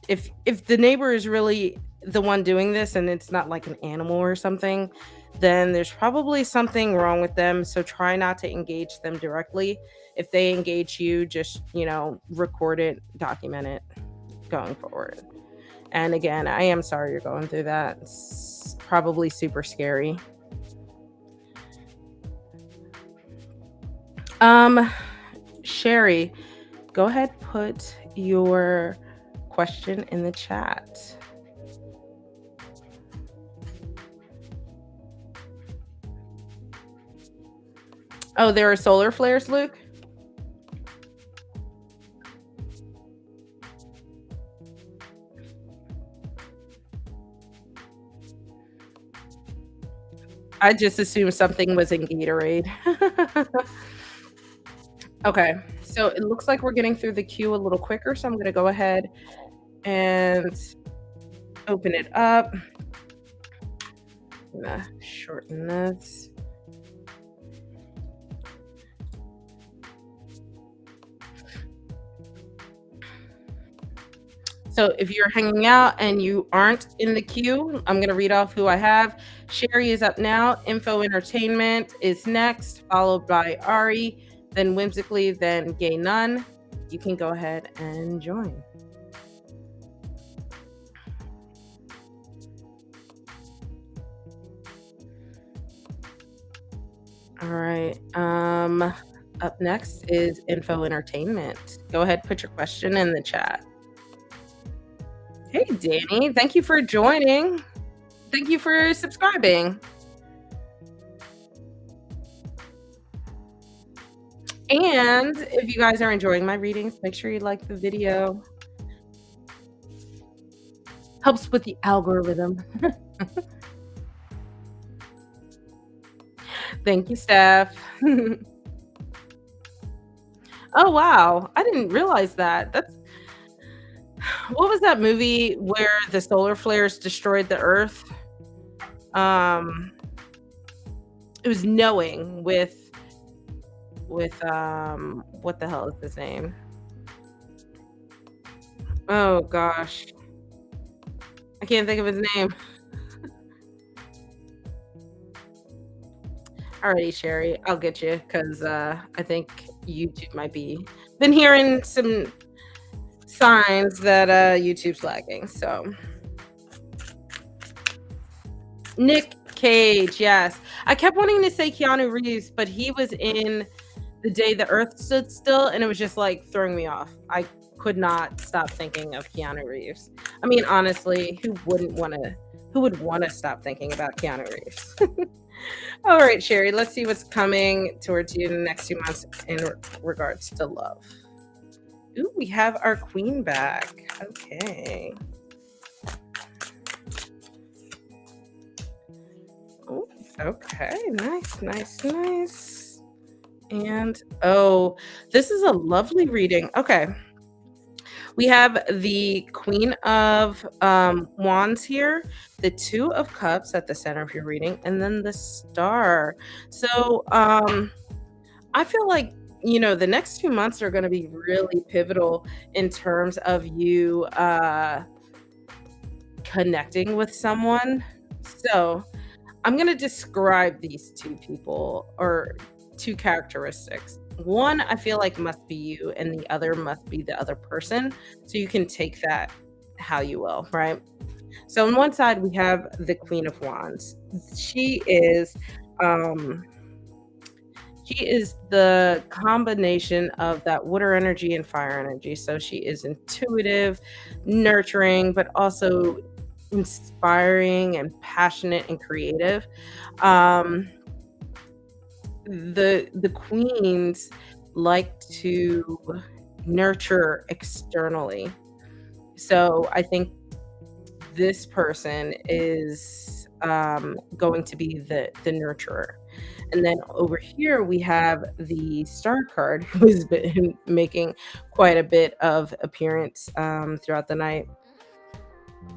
if the neighbor is really the one doing this and it's not like an animal or something, then there's probably something wrong with them. So try not to engage them directly. If they engage you, just record it, document it going forward. And again, I am sorry you're going through that. It's probably super scary. Sherry, go ahead, put your question in the chat. Oh, there are solar flares, Luke? I just assumed something was in Gatorade. Okay, so it looks like we're getting through the queue a little quicker, so I'm going to go ahead and open it up. I'm going to shorten this. So if you're hanging out and you aren't in the queue, I'm going to read off who I have. Sherry is up now. Info Entertainment is next, followed by Ari, then Whimsically, then Gay Nun. You can go ahead and join. All right. Up next is Info Entertainment. Go ahead, put your question in the chat. Hey, Danny. Thank you for joining. Thank you for subscribing. And if you guys are enjoying my readings, make sure you like the video. Helps with the algorithm. Thank you, Steph. Oh, wow. I didn't realize that. That's what was that movie where the solar flares destroyed the Earth? Um, it was Knowing with what the hell is his name? Oh gosh. I can't think of his name. Alrighty, Sherry, I'll get you because I think YouTube might be been hearing some signs that YouTube's lagging. So Nick Cage, yes. I kept wanting to say Keanu Reeves, but he was in The Day the Earth Stood Still, and it was just like throwing me off. I could not stop thinking of Keanu Reeves. I mean, honestly, who would want to stop thinking about Keanu Reeves? All right, Sherry, let's see what's coming towards you in the next 2 months in regards to love. Ooh, we have our queen back. Okay. Ooh, okay, nice. And oh, this is a lovely reading. Okay. We have the Queen of Wands here, the Two of Cups at the center of your reading, and then the Star. So I feel like, the next 2 months are going to be really pivotal in terms of you connecting with someone. So I'm going to describe these two people or two characteristics. One, I feel like must be you, and the other must be the other person. So you can take that how you will, right? So on one side, we have the Queen of Wands. She is um, she is the combination of that water energy and fire energy. So she is intuitive, nurturing, but also inspiring and passionate and creative. Um, the queens like to nurture externally. So I think this person is going to be the nurturer. And then over here we have the star card who's been making quite a bit of appearance throughout the night.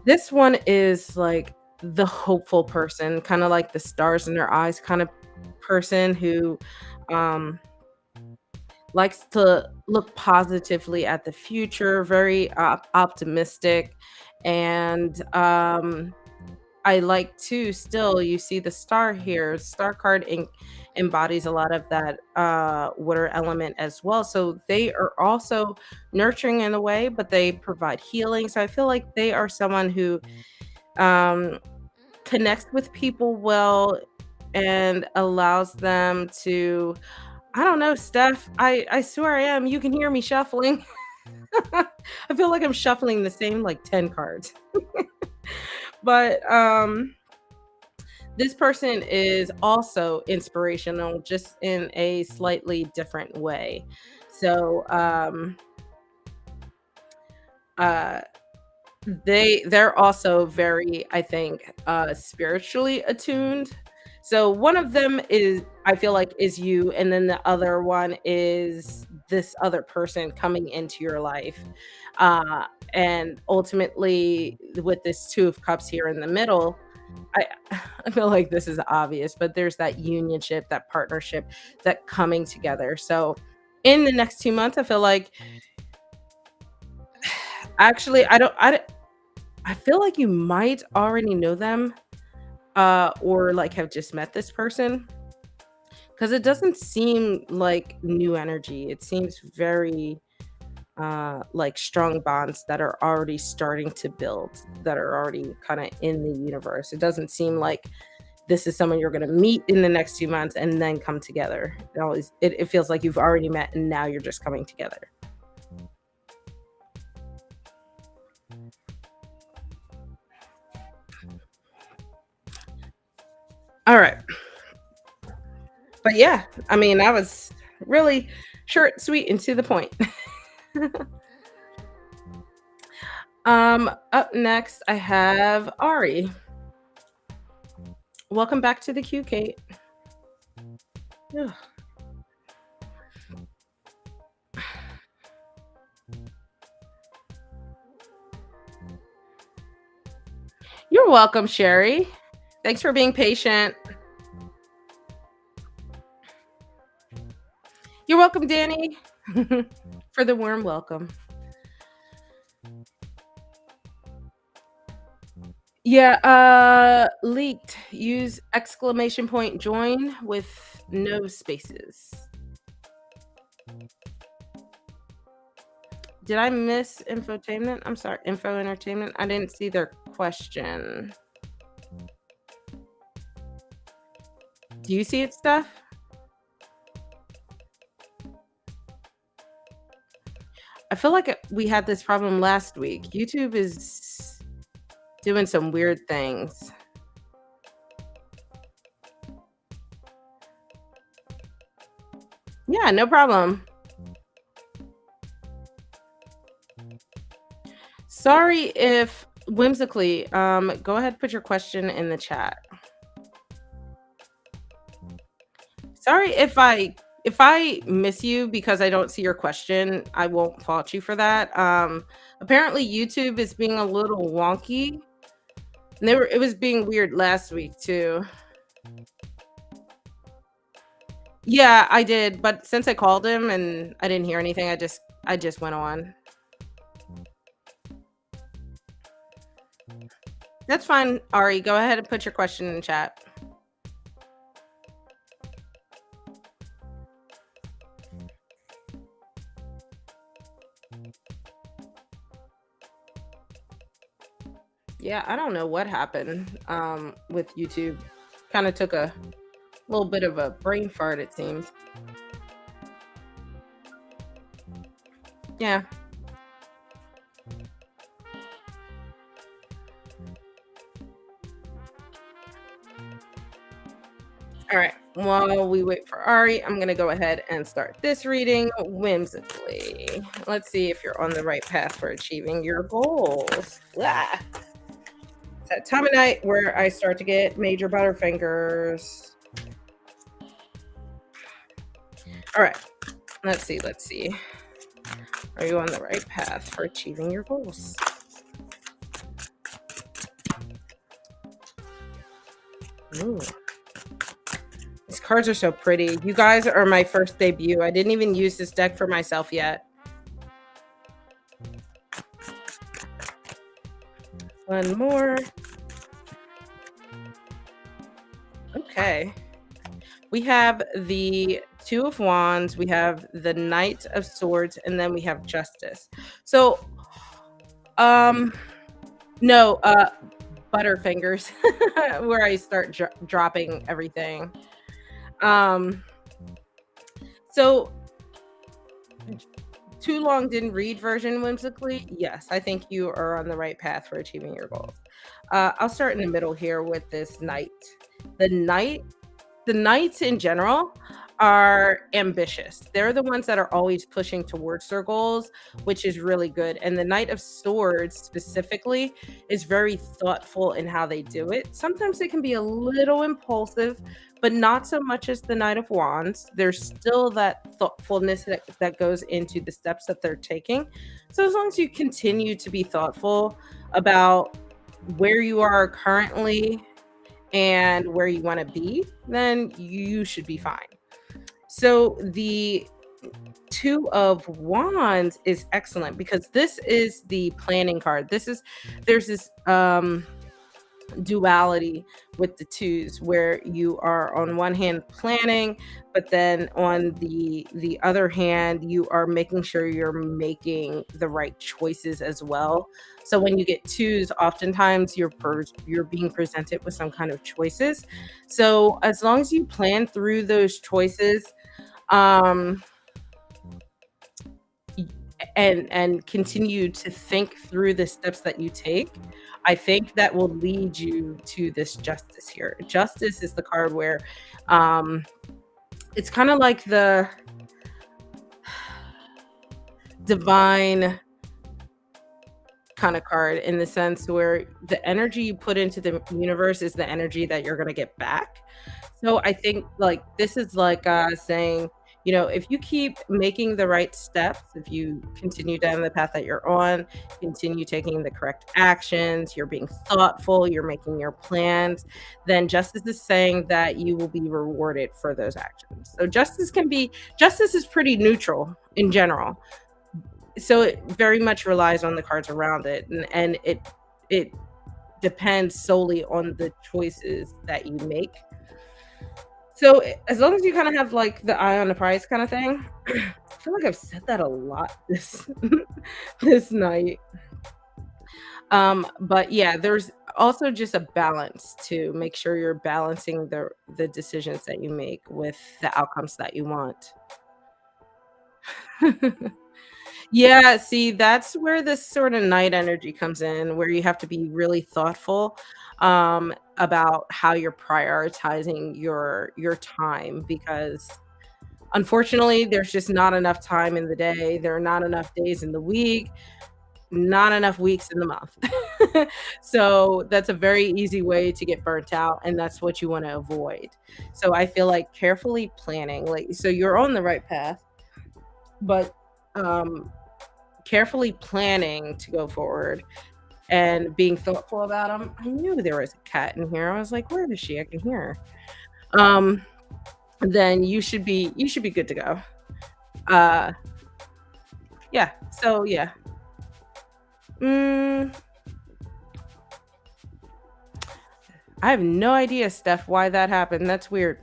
This one is like the hopeful person, kind of like the stars in their eyes kind of person who um, likes to look positively at the future, very optimistic. And I like to still, you see the star here, star card embodies a lot of that water element as well. So they are also nurturing in a way, but they provide healing. So I feel like they are someone who um, connects with people well and allows them to, I don't know, Steph, I swear I am. You can hear me shuffling. I feel like I'm shuffling the same like 10 cards. But this person is also inspirational, just in a slightly different way. So uh they're also very, I think, spiritually attuned. So one of them is, I feel like, is you, and then the other one is this other person coming into your life. uh and ultimately with this two of cups here in the middle, I I feel like this is obvious, but there's that unionship, that partnership, that coming together. So in the next 2 months, I feel like, actually, I feel like you might already know them, or like have just met this person, because it doesn't seem like new energy. It seems very like strong bonds that are already starting to build, that are already kind of in the universe. It doesn't seem like this is someone you're gonna meet in the next 2 months and then come together. It feels like you've already met and now you're just coming together. All right. But yeah, I mean, that was really short, sweet, and to the point. Up next, I have Ari. Welcome back to the queue, Kate. Ugh. You're welcome, Sherry. Thanks for being patient. You're welcome, Danny, for the warm welcome. Yeah, leaked. Use exclamation point join with no spaces. Did I miss infotainment? I'm sorry, info entertainment. I didn't see their question. Do you see it, Steph? I feel like we had this problem last week. YouTube is doing some weird things. Yeah, no problem. Sorry if whimsically, go ahead, put your question in the chat. Sorry if I miss you because I don't see your question, I won't fault you for that. Apparently YouTube is being a little wonky. And it was being weird last week too. Yeah, I did, but since I called him and I didn't hear anything, I just went on. That's fine, Ari. Go ahead and put your question in the chat. Yeah, I don't know what happened with YouTube. Kind of took a little bit of a brain fart, it seems. Yeah. All right. While we wait for Ari, I'm going to go ahead and start this reading whimsically. Let's see if you're on the right path for achieving your goals. Ah. It's that time of night where I start to get major butterfingers. All right. Let's see. Are you on the right path for achieving your goals? Ooh. These cards are so pretty. You guys are my first debut. I didn't even use this deck for myself yet. One more. Okay. We have the Two of Wands, we have the Knight of Swords, and then we have Justice. So, no, Butterfingers, where I start dropping everything. So too long didn't read version whimsically. Yes, I think you are on the right path for achieving your goals. I'll start in the middle here with this knight. The knights in general are ambitious. They're the ones that are always pushing towards their goals, which is really good. And the Knight of Swords specifically is very thoughtful in how they do it. Sometimes they can be a little impulsive, but not so much as the Knight of Wands. There's still that thoughtfulness that goes into the steps that they're taking. So as long as you continue to be thoughtful about where you are currently and where you want to be, then you should be fine. So the Two of Wands is excellent because this is the planning card. There's this duality with the twos, where you are on one hand planning, but then on the other hand you are making sure you're making the right choices as well. So when you get twos, oftentimes you're being presented with some kind of choices. So as long as you plan through those choices, um y- and continue to think through the steps that you take, I think that will lead you to this justice here. Justice is the card where um it's kind of like the divine kind of card, in the sense where the energy you put into the universe is the energy that you're going to get back. So I think like this is like saying, if you keep making the right steps, if you continue down the path that you're on, continue taking the correct actions, you're being thoughtful, you're making your plans, then justice is saying that you will be rewarded for those actions. So justice is pretty neutral in general. So it very much relies on the cards around it, and it depends solely on the choices that you make. So as long as you kind of have like the eye on the prize kind of thing, I feel like I've said that a lot this this night. But yeah, there's also just a balance to make sure you're balancing the decisions that you make with the outcomes that you want. Yeah, see, that's where this sort of night energy comes in, where you have to be really thoughtful about how you're prioritizing your time, because unfortunately, there's just not enough time in the day. There are not enough days in the week, not enough weeks in the month. So that's a very easy way to get burnt out, and that's what you want to avoid. So I feel like carefully planning, like, so you're on the right path, but um carefully planning to go forward and being thoughtful about them. I knew there was a cat in here. I was like, "Where is she? I can hear her." Then you should be good to go. Uh, yeah. So yeah. Mm, I have no idea, Steph, why that happened. That's weird.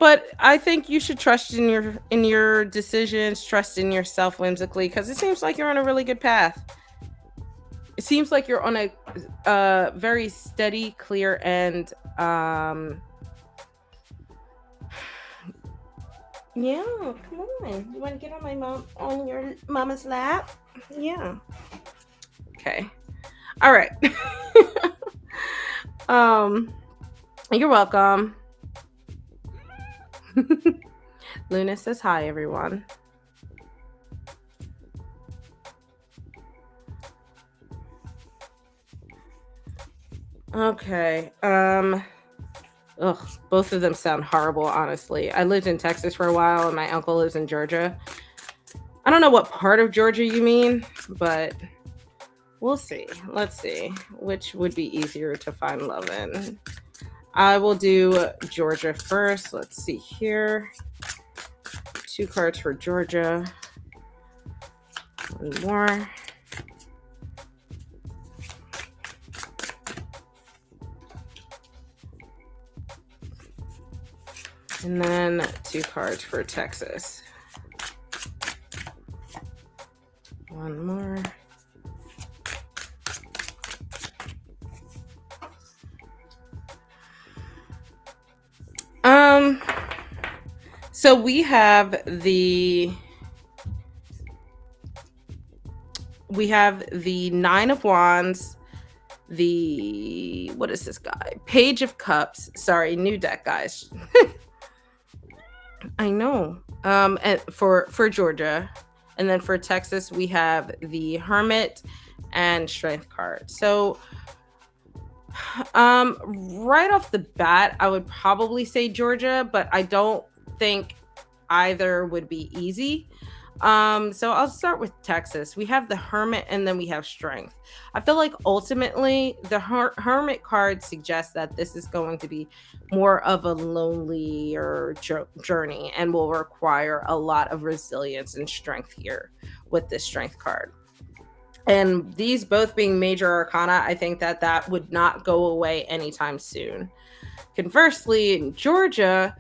But I think you should trust in your decisions, trust in yourself whimsically, because it seems like you're on a really good path. It seems like you're on a very steady, clear, and yeah, come on. You want to get on my mom on your mama's lap? Yeah. Okay. All right. um, you're welcome. Luna says hi, everyone. Okay. Ugh, both of them sound horrible, honestly. I lived in Texas for a while and my uncle lives in Georgia. I don't know what part of Georgia you mean, but we'll see. Let's see which would be easier to find love in. I will do Georgia first. Let's see here. 2 cards for Georgia. One more. And then 2 cards for Texas. One more. So we have the 9 of Wands, the what is this guy? Page of Cups. Sorry, new deck, guys. I know. And for Georgia, and then for Texas, we have the Hermit and Strength card. So, right off the bat, I would probably say Georgia, but I don't think either would be easy. So I'll start with Texas. We have the Hermit and then we have Strength. I feel like ultimately the Hermit card suggests that this is going to be more of a lonelier journey and will require a lot of resilience and strength here with this Strength card. And these both being major arcana, I think that that would not go away anytime soon. Conversely, in Georgia,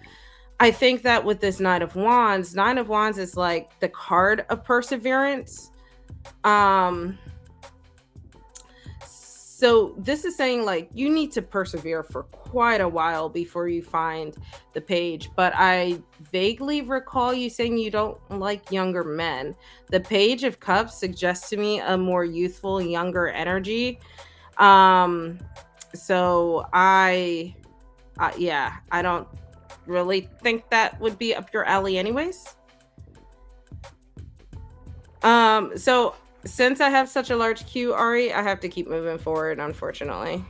I think that with this Nine of Wands is like the card of perseverance. Um, so this is saying like you need to persevere for quite a while before you find the page. But I vaguely recall you saying you don't like younger men. The Page of Cups suggests to me a more youthful, younger energy. Um, so yeah, I don't really think that would be up your alley, anyways. So since I have such a large queue, Ari, I have to keep moving forward, unfortunately.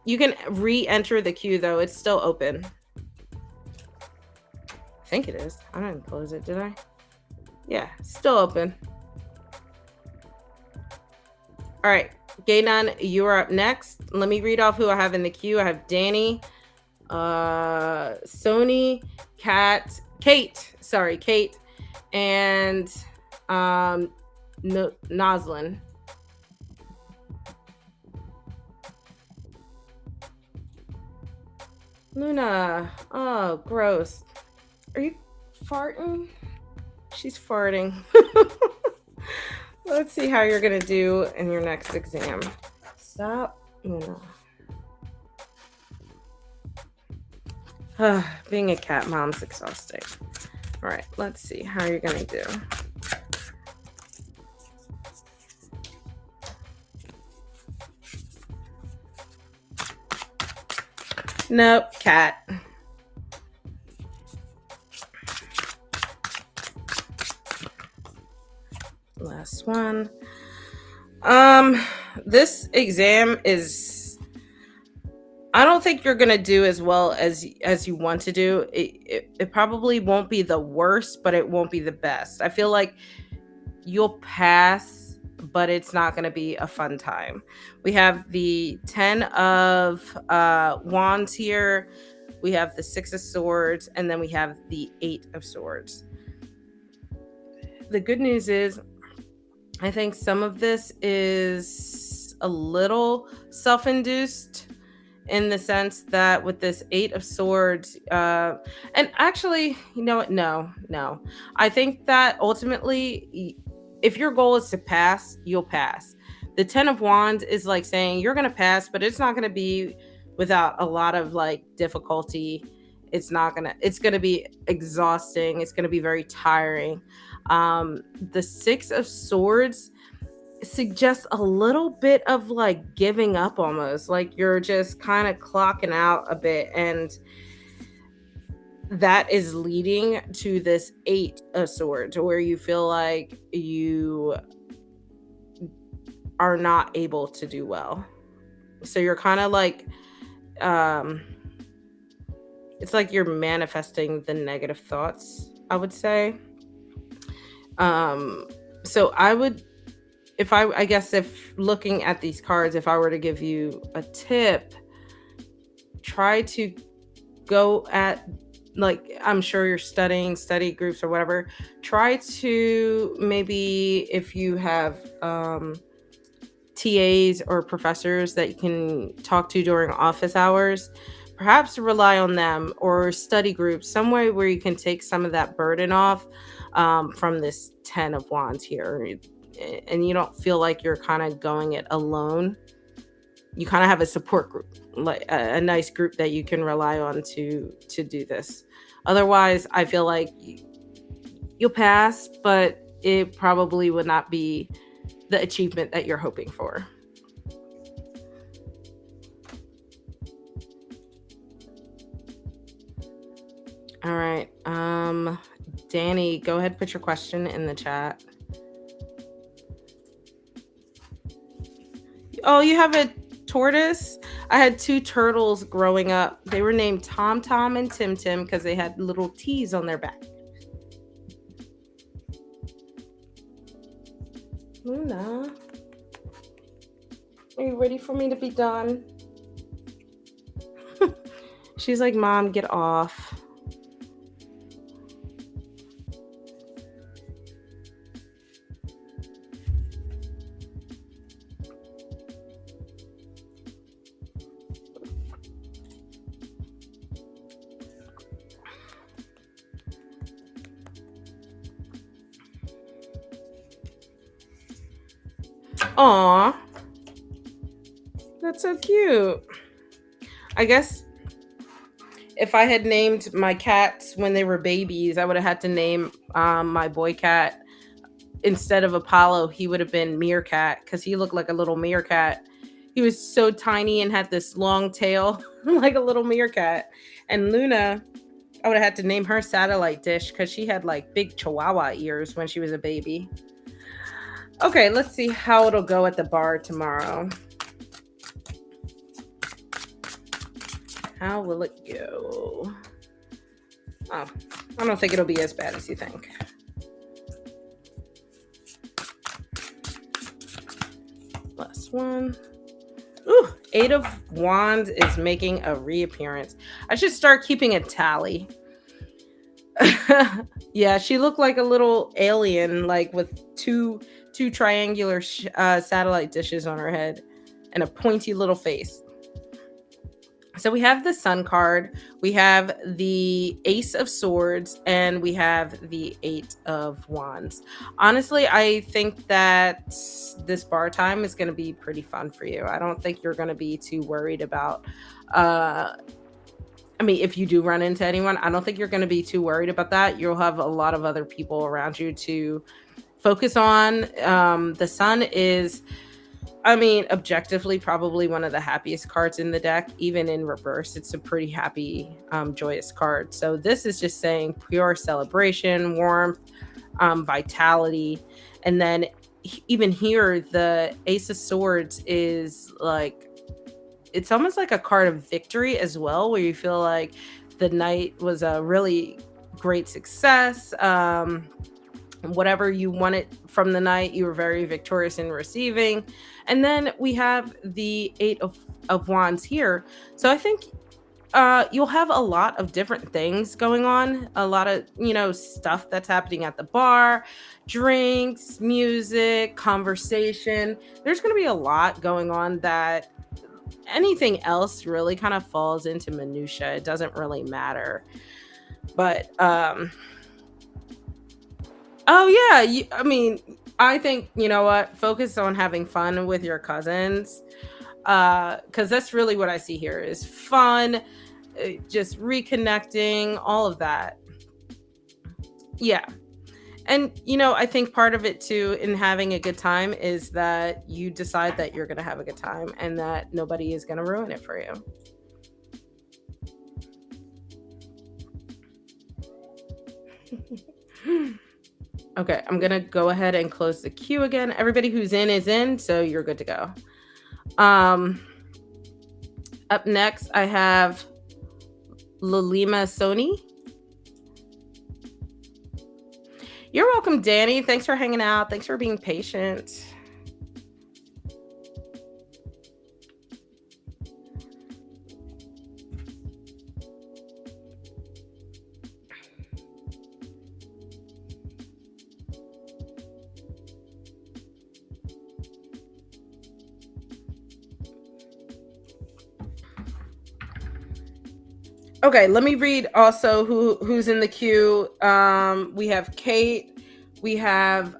You can re-enter the queue though, it's still open. I think it is. I didn't close it, did I? Yeah, still open. All right, Gaynon, you are up next. Let me read off who I have in the queue. I have Danny, Sony, Kate, and Noslin. Luna, oh, gross. Are you farting? She's farting. Let's see how you're gonna do in your next exam. Stop, Luna. Being a cat mom's exhausting. All right, let's see how you're gonna do. Nope, cat. Last one. This exam is, I don't think you're gonna do as well as you want to do. It probably won't be the worst, but it won't be the best. I feel like you'll pass, but it's not gonna be a fun time. We have the 10 of wands here. We have the 6 of swords, and then we have the 8 of swords. The good news is, I think some of this is a little self-induced in the sense that with this 8 of swords, and actually, you know what? No. I think that ultimately, if your goal is to pass, you'll pass. The 10 of wands is like saying you're going to pass, but it's not going to be without a lot of like difficulty. It's going to be exhausting. It's going to be very tiring. The 6 of swords suggests a little bit of like giving up, almost like you're just kind of clocking out a bit, and that is leading to this 8 of swords where you feel like you are not able to do well. So you're kind of like it's like you're manifesting the negative thoughts, I would say. So I would, if I guess if looking at these cards, if I were to give you a tip, try to go at, like, I'm sure you're studying study groups or whatever, try to maybe, if you have TAs or professors that you can talk to during office hours, perhaps rely on them, or study groups, some way where you can take some of that burden off from this 10 of wands here, and you don't feel like you're kind of going it alone. You kind of have a support group, like a nice group that you can rely on to do this. Otherwise, I feel like you'll pass, but it probably would not be the achievement that you're hoping for. All right. Danny, go ahead, put your question in the chat. Oh, you have a tortoise? I had 2 turtles growing up. They were named Tom Tom and Tim Tim because they had little T's on their back. Luna, are you ready for me to be done? She's like, Mom, get off. Aw, that's so cute. I guess if I had named my cats when they were babies, I would have had to name my boy cat instead of Apollo. He would have been Meerkat because he looked like a little meerkat. He was so tiny and had this long tail like a little meerkat. And Luna, I would have had to name her Satellite Dish because she had like big chihuahua ears when she was a baby. Okay, let's see how it'll go at the bar tomorrow. How will it go? Oh, I don't think it'll be as bad as you think. Last one. Ooh, Eight of Wands is making a reappearance. I should start keeping a tally. Yeah, she looked like a little alien, like with two triangular satellite dishes on her head and a pointy little face. So we have the Sun card, we have the Ace of Swords, and we have the Eight of Wands. Honestly, I think that this bar time is going to be pretty fun for you. I don't think you're going to be too worried about I mean, if you do run into anyone, I don't think you're going to be too worried about that. You'll have a lot of other people around you to focus on. The Sun is, I mean, objectively, probably one of the happiest cards in the deck. Even in reverse, it's a pretty happy, joyous card. So this is just saying pure celebration, warmth, vitality. And then even here, the Ace of Swords is like, it's almost like a card of victory as well, where you feel like the night was a really great success. Whatever you wanted from the night, you were very victorious in receiving. And then we have the Eight of Wands here. So I think you'll have a lot of different things going on, a lot of, stuff that's happening at the bar, drinks, music, conversation. There's going to be a lot going on that anything else really kind of falls into minutia. It doesn't really matter. But oh yeah, I mean, I think, you know what, focus on having fun with your cousins, because that's really what I see here is fun, just reconnecting, all of that. Yeah. And I think part of it too in having a good time is that you decide that you're going to have a good time and that nobody is going to ruin it for you. Okay, I'm going to go ahead and close the queue again. Everybody who's in is in, so you're good to go. Up next, I have Lalima Sony. You're welcome, Danny. Thanks for hanging out. Thanks for being patient. Okay, let me read also who's in the queue. We have Kate, we have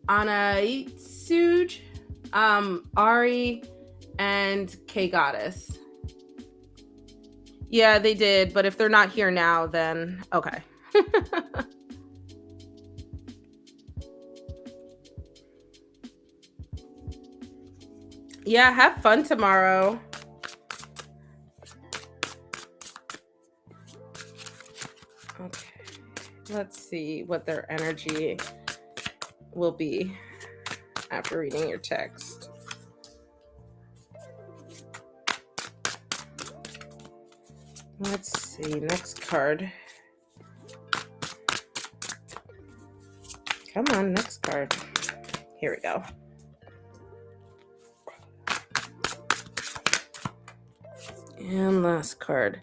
Anaitsuj, Ari, and K Goddess. Yeah, they did, but if they're not here now, then okay. Yeah, have fun tomorrow. Okay, let's see what their energy will be after reading your text. Let's see, next card. Come on, next card. Here we go. And last card.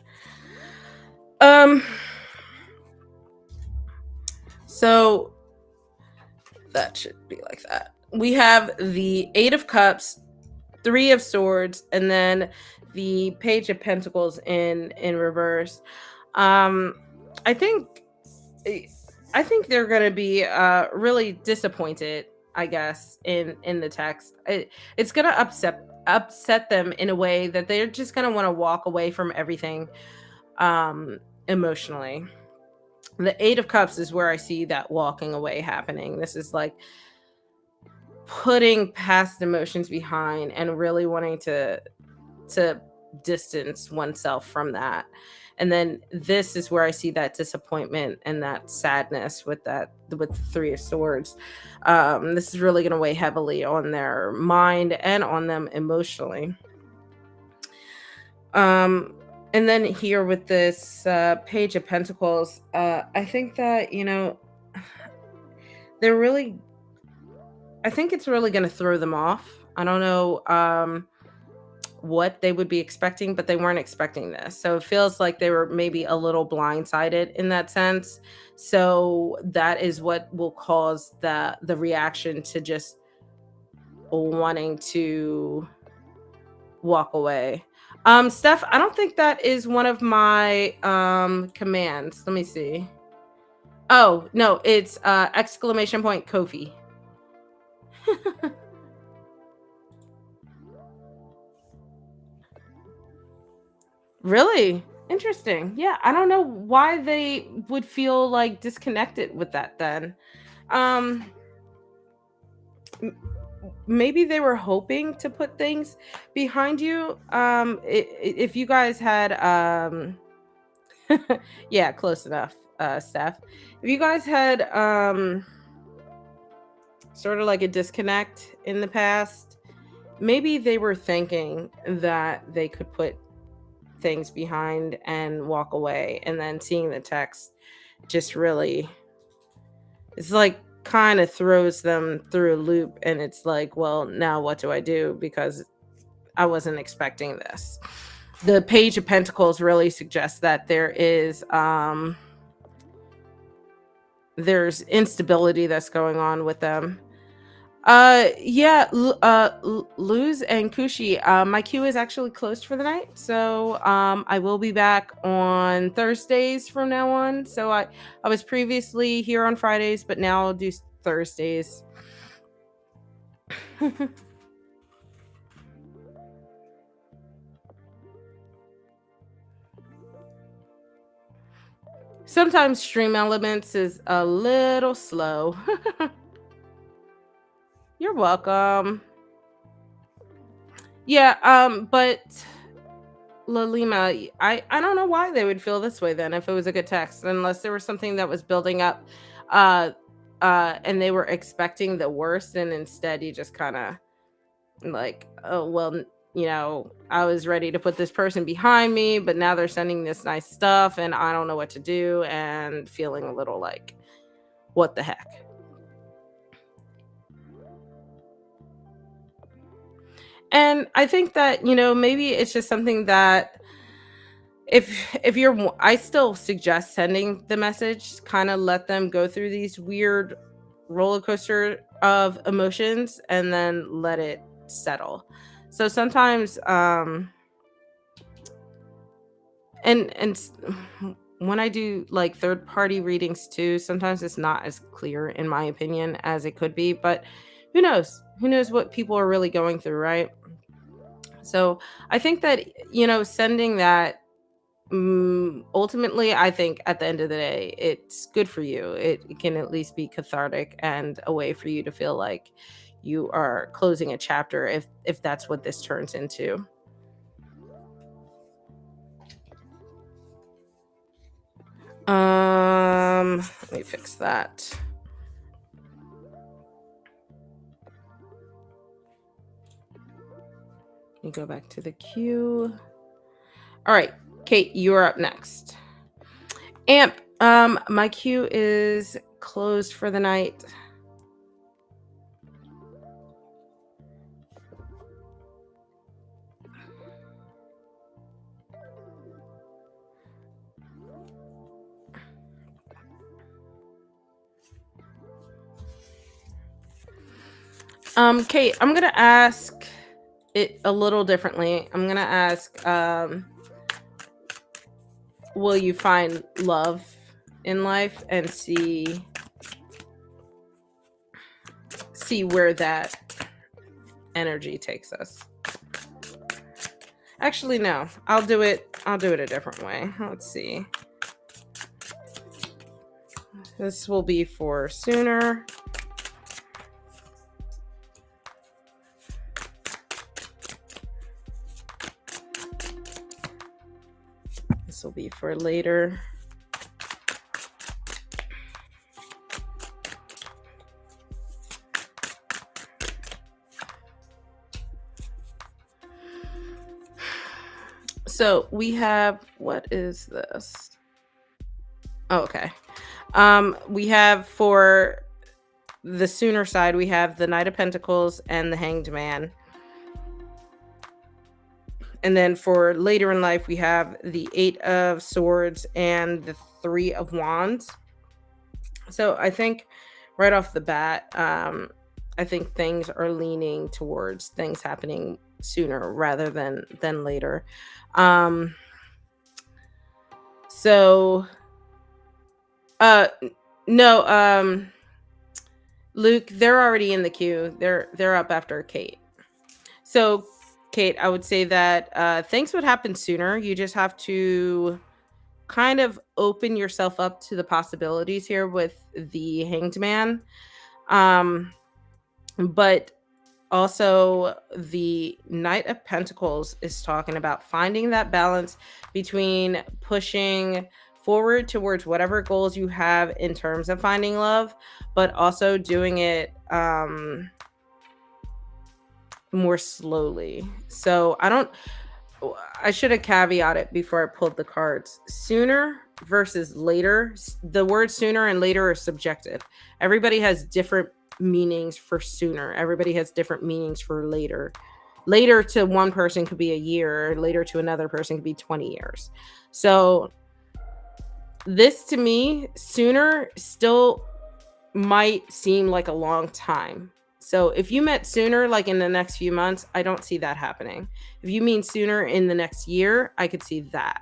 So that should be like that. We have the Eight of Cups, Three of Swords, and then the Page of Pentacles in reverse. I think I think they're gonna be really disappointed, I guess, in the text. It's gonna upset them in a way that they're just gonna want to walk away from everything um emotionally. The Eight of Cups is where I see that walking away happening. This is like putting past emotions behind and really wanting to distance oneself from that. And then this is where I see that disappointment and that sadness with the Three of Swords. This is really going to weigh heavily on their mind and on them emotionally. Um, and then here with this Page of Pentacles, I think that they're really. I think it's really going to throw them off. I don't know. What they would be expecting, but they weren't expecting this. So it feels like they were maybe a little blindsided in that sense. So that is what will cause the reaction to just wanting to walk away. Steph, I don't think that is one of my commands. Let me see. Oh, no, it's exclamation point kofi. Really? Interesting. Yeah, I don't know why they would feel like disconnected with that then. Um m- Maybe they were hoping to put things behind you. If you guys had yeah, close enough, Steph. If you guys had sort of like a disconnect in the past, maybe they were thinking that they could put things behind and walk away, and then seeing the text just really, it's like kind of throws them through a loop, and it's like, well, now what do I do, because I wasn't expecting this. The Page of Pentacles really suggests that there's instability that's going on with them. Yeah, Luz and Kushi, my queue is actually closed for the night. So, I will be back on Thursdays from now on. So I was previously here on Fridays, but now I'll do Thursdays. Sometimes Stream Elements is a little slow. You're welcome. Yeah, but Lalima, I don't know why they would feel this way then if it was a good text, unless there was something that was building up, uh, and they were expecting the worst, and instead you just kind of like, oh well, I was ready to put this person behind me, but now they're sending this nice stuff, and I don't know what to do, and feeling a little like, what the heck. And I think that maybe it's just something that if you're I still suggest sending the message, kind of let them go through these weird roller coaster of emotions and then let it settle. So sometimes and when I do like third party readings too, sometimes it's not as clear in my opinion as it could be, but who knows what people are really going through, right? So I think that sending that, ultimately, I think at the end of the day, it's good for you. It can at least be cathartic and a way for you to feel like you are closing a chapter, if that's what this turns into. Let me fix that. Let me go back to the queue. All right, Kate, you're up next. Amp, my queue is closed for the night. Kate, I'm gonna ask it a little differently. I'm gonna ask, will you find love in life and see where that energy takes us. Actually, no. I'll do it a different way. Let's see. This will be for sooner. This will be for later. So we have, what is this? Oh, okay. We have for the sooner side, we have the Knight of Pentacles and the Hanged Man. And then for later in life, we have the Eight of Swords and the Three of Wands. So I think right off the bat, I think things are leaning towards things happening sooner rather than later. Um, so no, Luke, they're already in the queue. They're up after Kate. So Kate, I would say that things would happen sooner. You just have to kind of open yourself up to the possibilities here with the Hanged Man. But also the Knight of Pentacles is talking about finding that balance between pushing forward towards whatever goals you have in terms of finding love, but also doing it more slowly. So I should have caveated before I pulled the cards. Sooner versus later. The word sooner and later are subjective. Everybody has different meanings for sooner. Everybody has different meanings for later. Later to one person could be a year. Later to another person could be 20 years. So this to me, sooner still might seem like a long time. So if you meant sooner, like in the next few months, I don't see that happening. If you mean sooner in the next year, I could see that.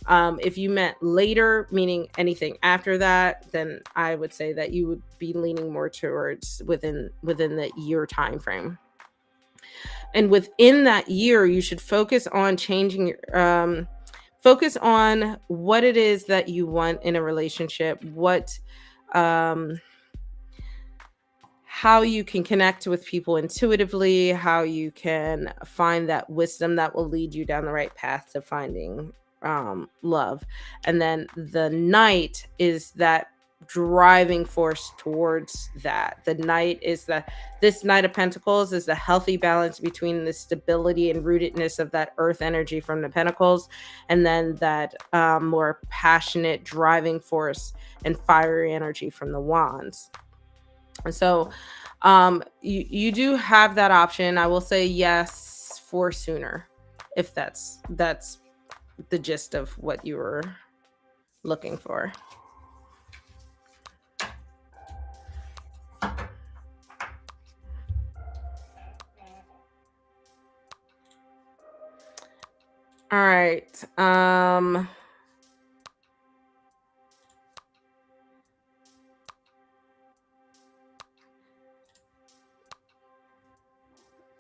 If you meant later, meaning anything after that, then I would say that you would be leaning more towards within the year time frame. And within that year, you should focus on changing your focus on what it is that you want in a relationship, what how you can connect with people intuitively, how you can find that wisdom that will lead you down the right path to finding love. And then the Knight is that driving force towards that. The Knight is this Knight of Pentacles is the healthy balance between the stability and rootedness of that earth energy from the Pentacles, and then that more passionate driving force and fiery energy from the Wands. So you do have that option. I will say yes for sooner, if that's the gist of what you were looking for. All right.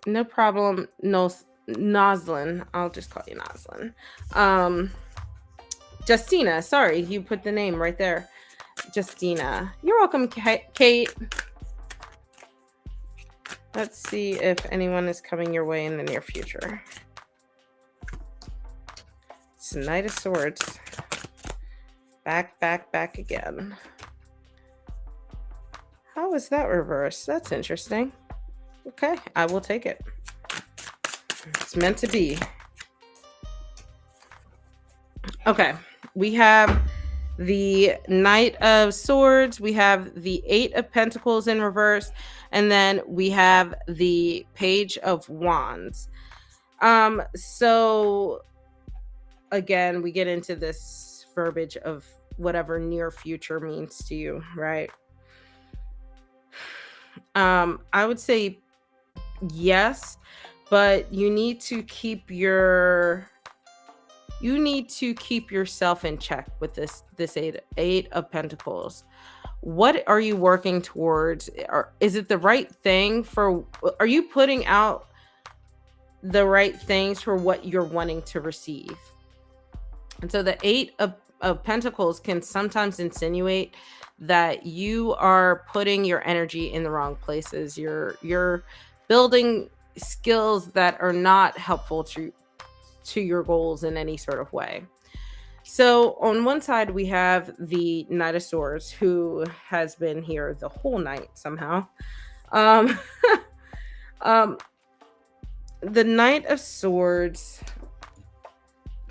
No problem. No, Noslin. I'll just call you Noslin. Justina. Sorry, you put the name right there. Justina. You're welcome, Kate. Let's see if anyone is coming your way in the near future. It's a Knight of Swords. Back again. How is that reversed? That's interesting. Okay, I will take it. It's meant to be. Okay, we have the Knight of Swords, we have the Eight of Pentacles in reverse, and then we have the Page of Wands. So again, we get into this verbiage of whatever near future means to you, right? I would say yes, but you need to keep your You need to keep yourself in check with this eight of pentacles. What are you working towards? Is it the right thing for, are you putting out the right things for what you're wanting to receive? And so the of pentacles can sometimes insinuate that you are putting your energy in the wrong places. You're building skills that are not helpful to your goals in any sort of way. So on one side we have the Knight of Swords, who has been here the whole night somehow. Um, um, the Knight of Swords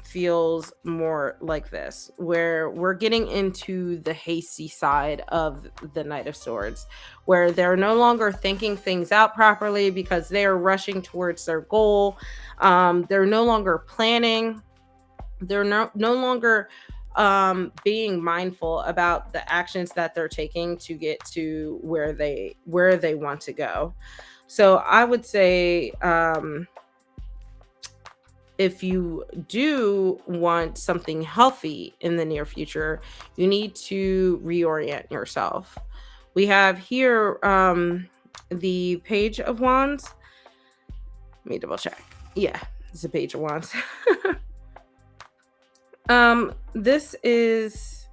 feels more like this, where we're getting into the hasty side of the Knight of Swords, where they're no longer thinking things out properly because they are rushing towards their goal. They're no longer planning. They're no longer being mindful about the actions that they're taking to get to where they want to go. So I would say, if you do want something healthy in the near future, you need to reorient yourself. We have here the Page of Wands. Let me double check. Yeah, it's a Page of Wands. This is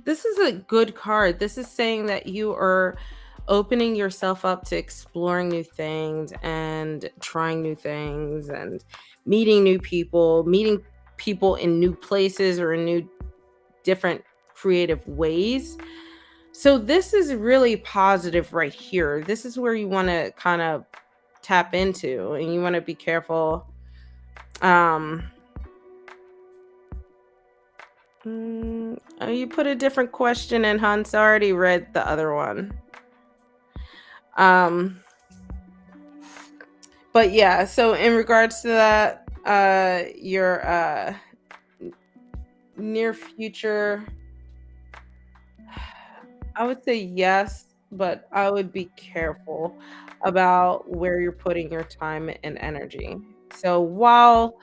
a good card. This is saying that you are opening yourself up to exploring new things and trying new things and meeting people in new places or in new different creative ways. So this is really positive right here. This is where you want to kind of tap into, and you want to be careful. You put a different question in, Hans. I already read the other one. But yeah, so in regards to that, your near future, I would say yes, but I would be careful about where you're putting your time and energy. So while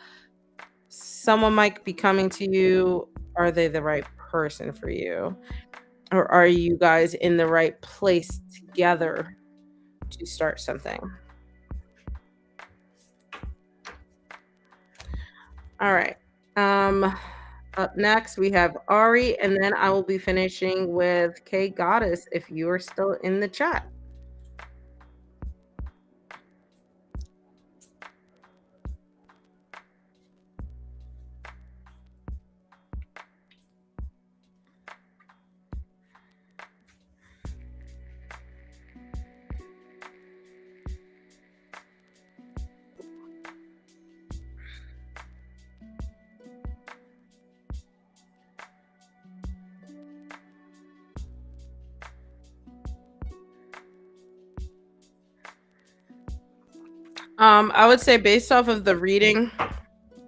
someone might be coming to you, are they the right person for you? Or are you guys in the right place together to start something? All right. Up next we have Ari, and then I will be finishing with K Goddess if you are still in the chat. I would say based off of the reading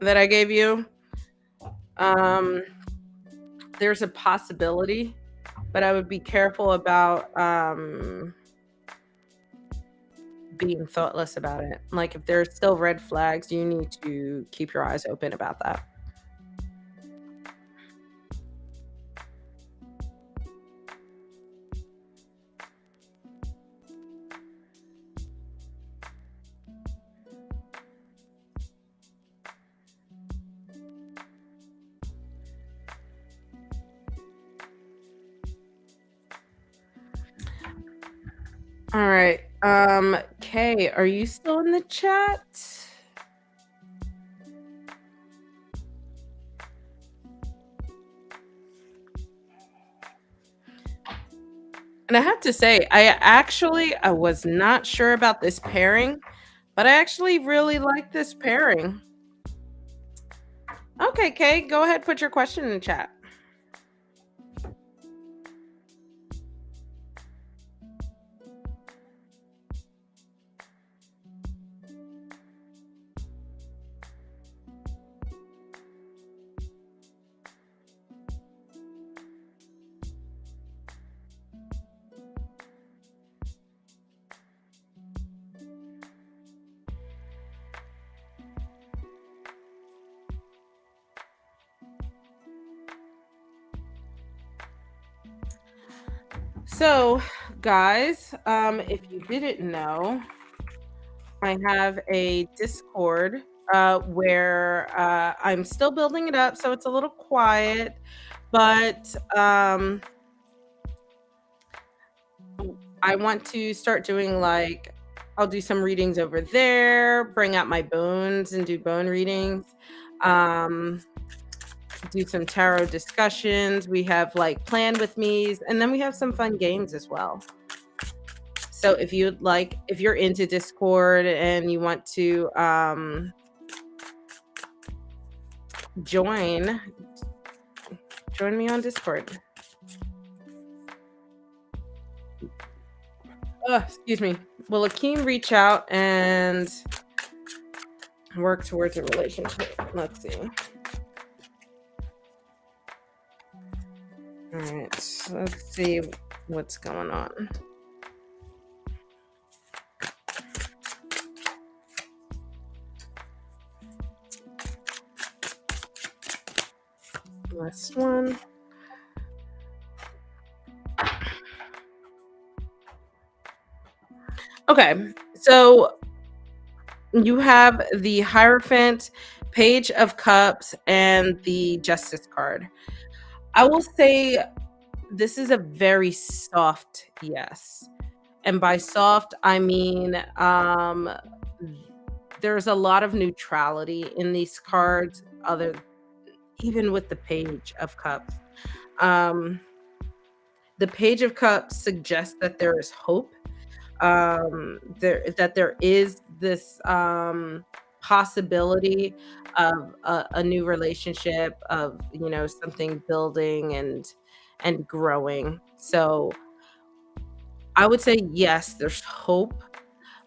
that I gave you, um, there's a possibility, but I would be careful about being thoughtless about it. Like if there's still red flags, you need to keep your eyes open about that. All right. Kay, are you still in the chat? And I have to say, I was not sure about this pairing, but I actually really like this pairing. Okay, Kay, go ahead, put your question in the chat. So, guys, if you didn't know, I have a Discord where I'm still building it up, so it's a little quiet, but I want to start doing like I'll do some readings over there, bring out my bones and do bone readings. Um, do some tarot discussions. We have like plan with me's, and then we have some fun games as well. So if you'd like, if you're into Discord and you want to join, join me on Discord. Oh, excuse me. Will Akeem reach out and work towards a relationship? Let's see. All right, let's see what's going on. Last one. Okay, so you have the Hierophant, Page of Cups, and the Justice card. I will say this is a very soft yes. And by soft, I mean there's a lot of neutrality in these cards, other even with the Page of Cups. Um, the Page of Cups suggests that there is hope, there is this possibility of a new relationship, of something building and growing. So I would say yes, there's hope,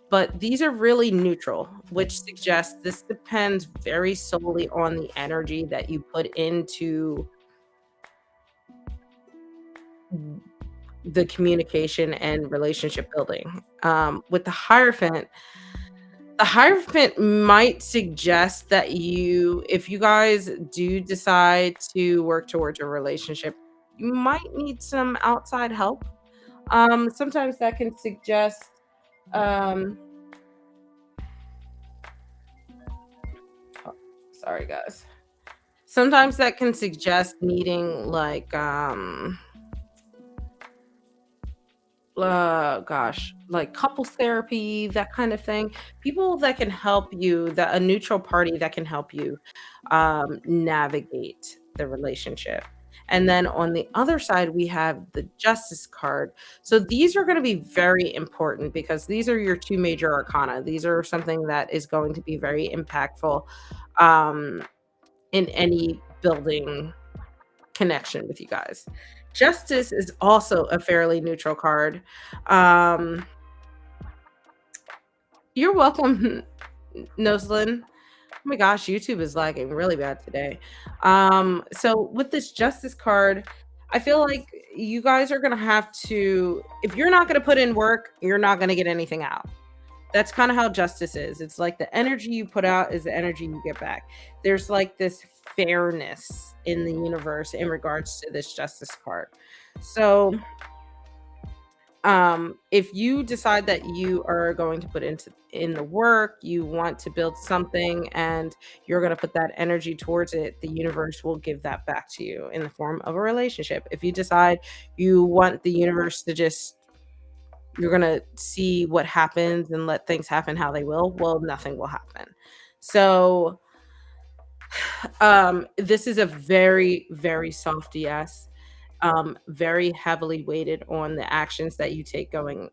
but these are really neutral, which suggests this depends very solely on the energy that you put into the communication and relationship building. With the Hierophant might suggest that if you guys do decide to work towards a relationship, you might need some outside help. Sometimes that can suggest, um, oh, sorry guys. Sometimes that can suggest needing like gosh, like couples therapy, that kind of thing. People that can help you, that a neutral party that can help you navigate the relationship. And then on the other side, we have the Justice card. So these are going to be very important because these are your two major arcana. These are something that is going to be very impactful um, in any building connection with you guys. Justice is also a fairly neutral card. Um, you're welcome, Noslin. Oh my gosh, YouTube is lagging really bad today. So with this Justice card, I feel like you guys are gonna have to, if you're not gonna put in work, you're not gonna get anything out. That's kind of how justice is. It's like the energy you put out is the energy you get back. There's like this fairness in the universe in regards to this Justice card. So if you decide that you are going to put in the work, you want to build something and you're going to put that energy towards it, the universe will give that back to you in the form of a relationship. If you decide you want the universe to just, you're going to see what happens and let things happen how they will, well, nothing will happen. So this is a very, very soft yes. Very heavily weighted on the actions that you take going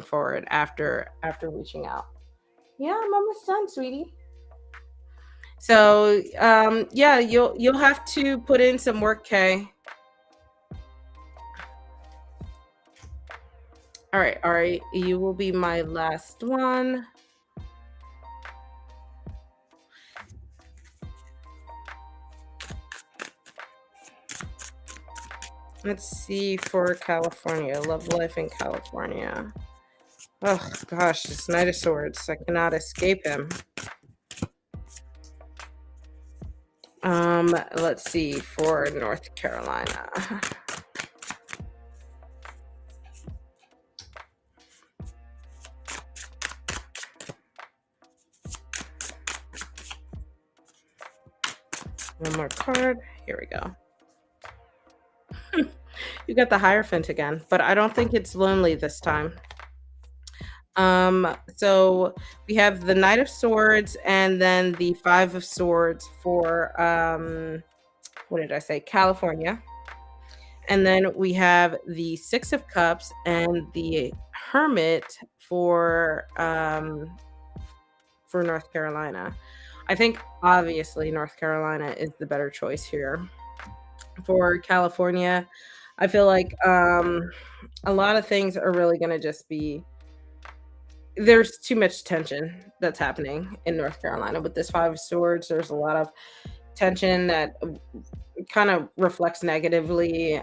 forward after reaching out. Yeah, I'm almost done, sweetie. So yeah, you'll have to put in some work, Kay. All right, you will be my last one. Let's see for California, love life in California. Oh gosh, this Knight of Swords, I cannot escape him. Let's see for North Carolina. One more card. Here we go. You got the Hierophant again, but I don't think it's lonely this time. So we have the Knight of Swords and then the Five of Swords for what did I say? California. And then we have the Six of Cups and the Hermit for North Carolina. I think obviously North Carolina is the better choice here. For California, I feel like a lot of things are really going to just be there's too much tension that's happening in North Carolina with this Five of Swords. There's a lot of tension that kind of reflects negatively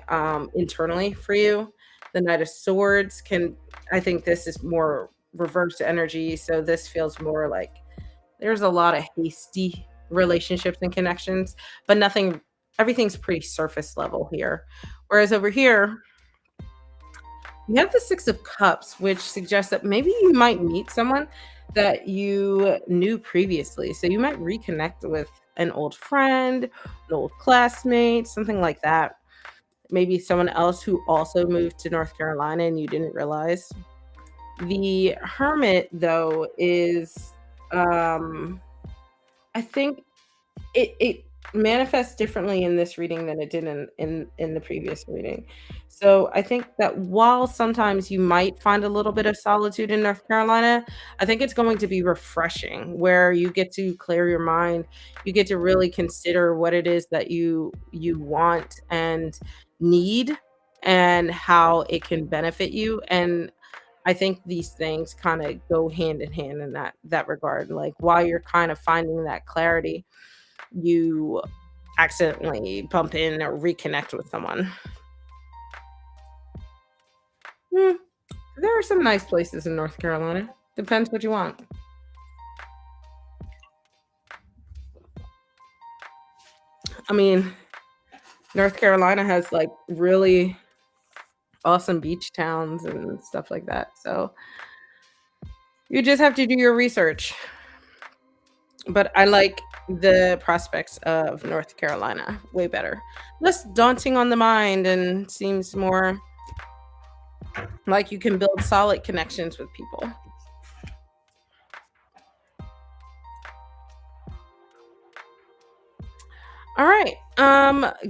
internally for you. The Knight of Swords can, I think this is more reversed energy. So this feels more like there's a lot of hasty relationships and connections, but nothing, everything's pretty surface level here. Whereas over here, you have the Six of Cups, which suggests that maybe you might meet someone that you knew previously. So you might reconnect with an old friend, an old classmate, something like that. Maybe someone else who also moved to North Carolina and you didn't realize. The Hermit, though, is I think it manifests differently in this reading than it did in the previous reading. So I think that while sometimes you might find a little bit of solitude in North Carolina, I think it's going to be refreshing where you get to clear your mind. You get to really consider what it is that you want and need and how it can benefit you. And I think these things kind of go hand in hand in that regard. Like while you're kind of finding that clarity, you accidentally bump in or reconnect with someone. Hmm, there are some nice places in North Carolina. Depends what you want. I mean, North Carolina has like really awesome beach towns and stuff like that. So you just have to do your research. But I like the prospects of North Carolina way better. Less daunting on the mind and seems more like you can build solid connections with people. All right.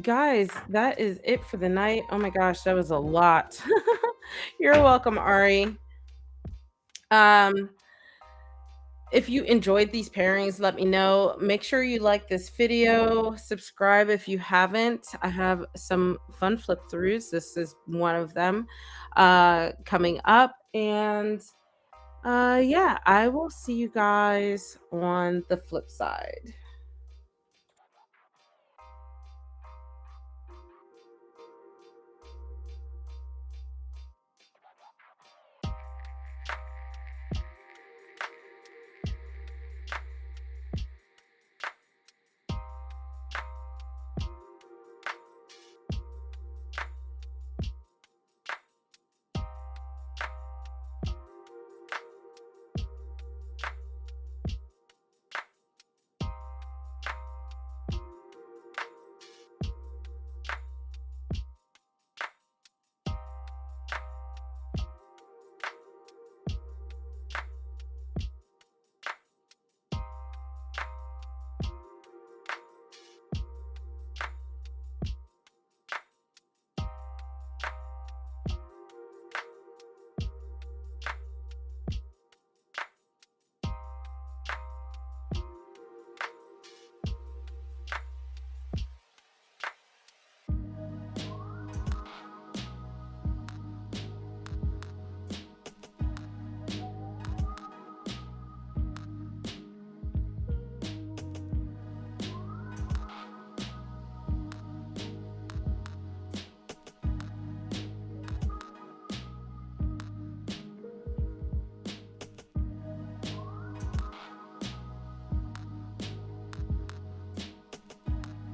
Guys, that is it for the night. Oh my gosh, that was a lot. You're welcome, Ari. Um, if you enjoyed these pairings, let me know. Make sure you like this video, subscribe if you haven't. I have some fun flip throughs. This is one of them coming up. And yeah, I will see you guys on the flip side.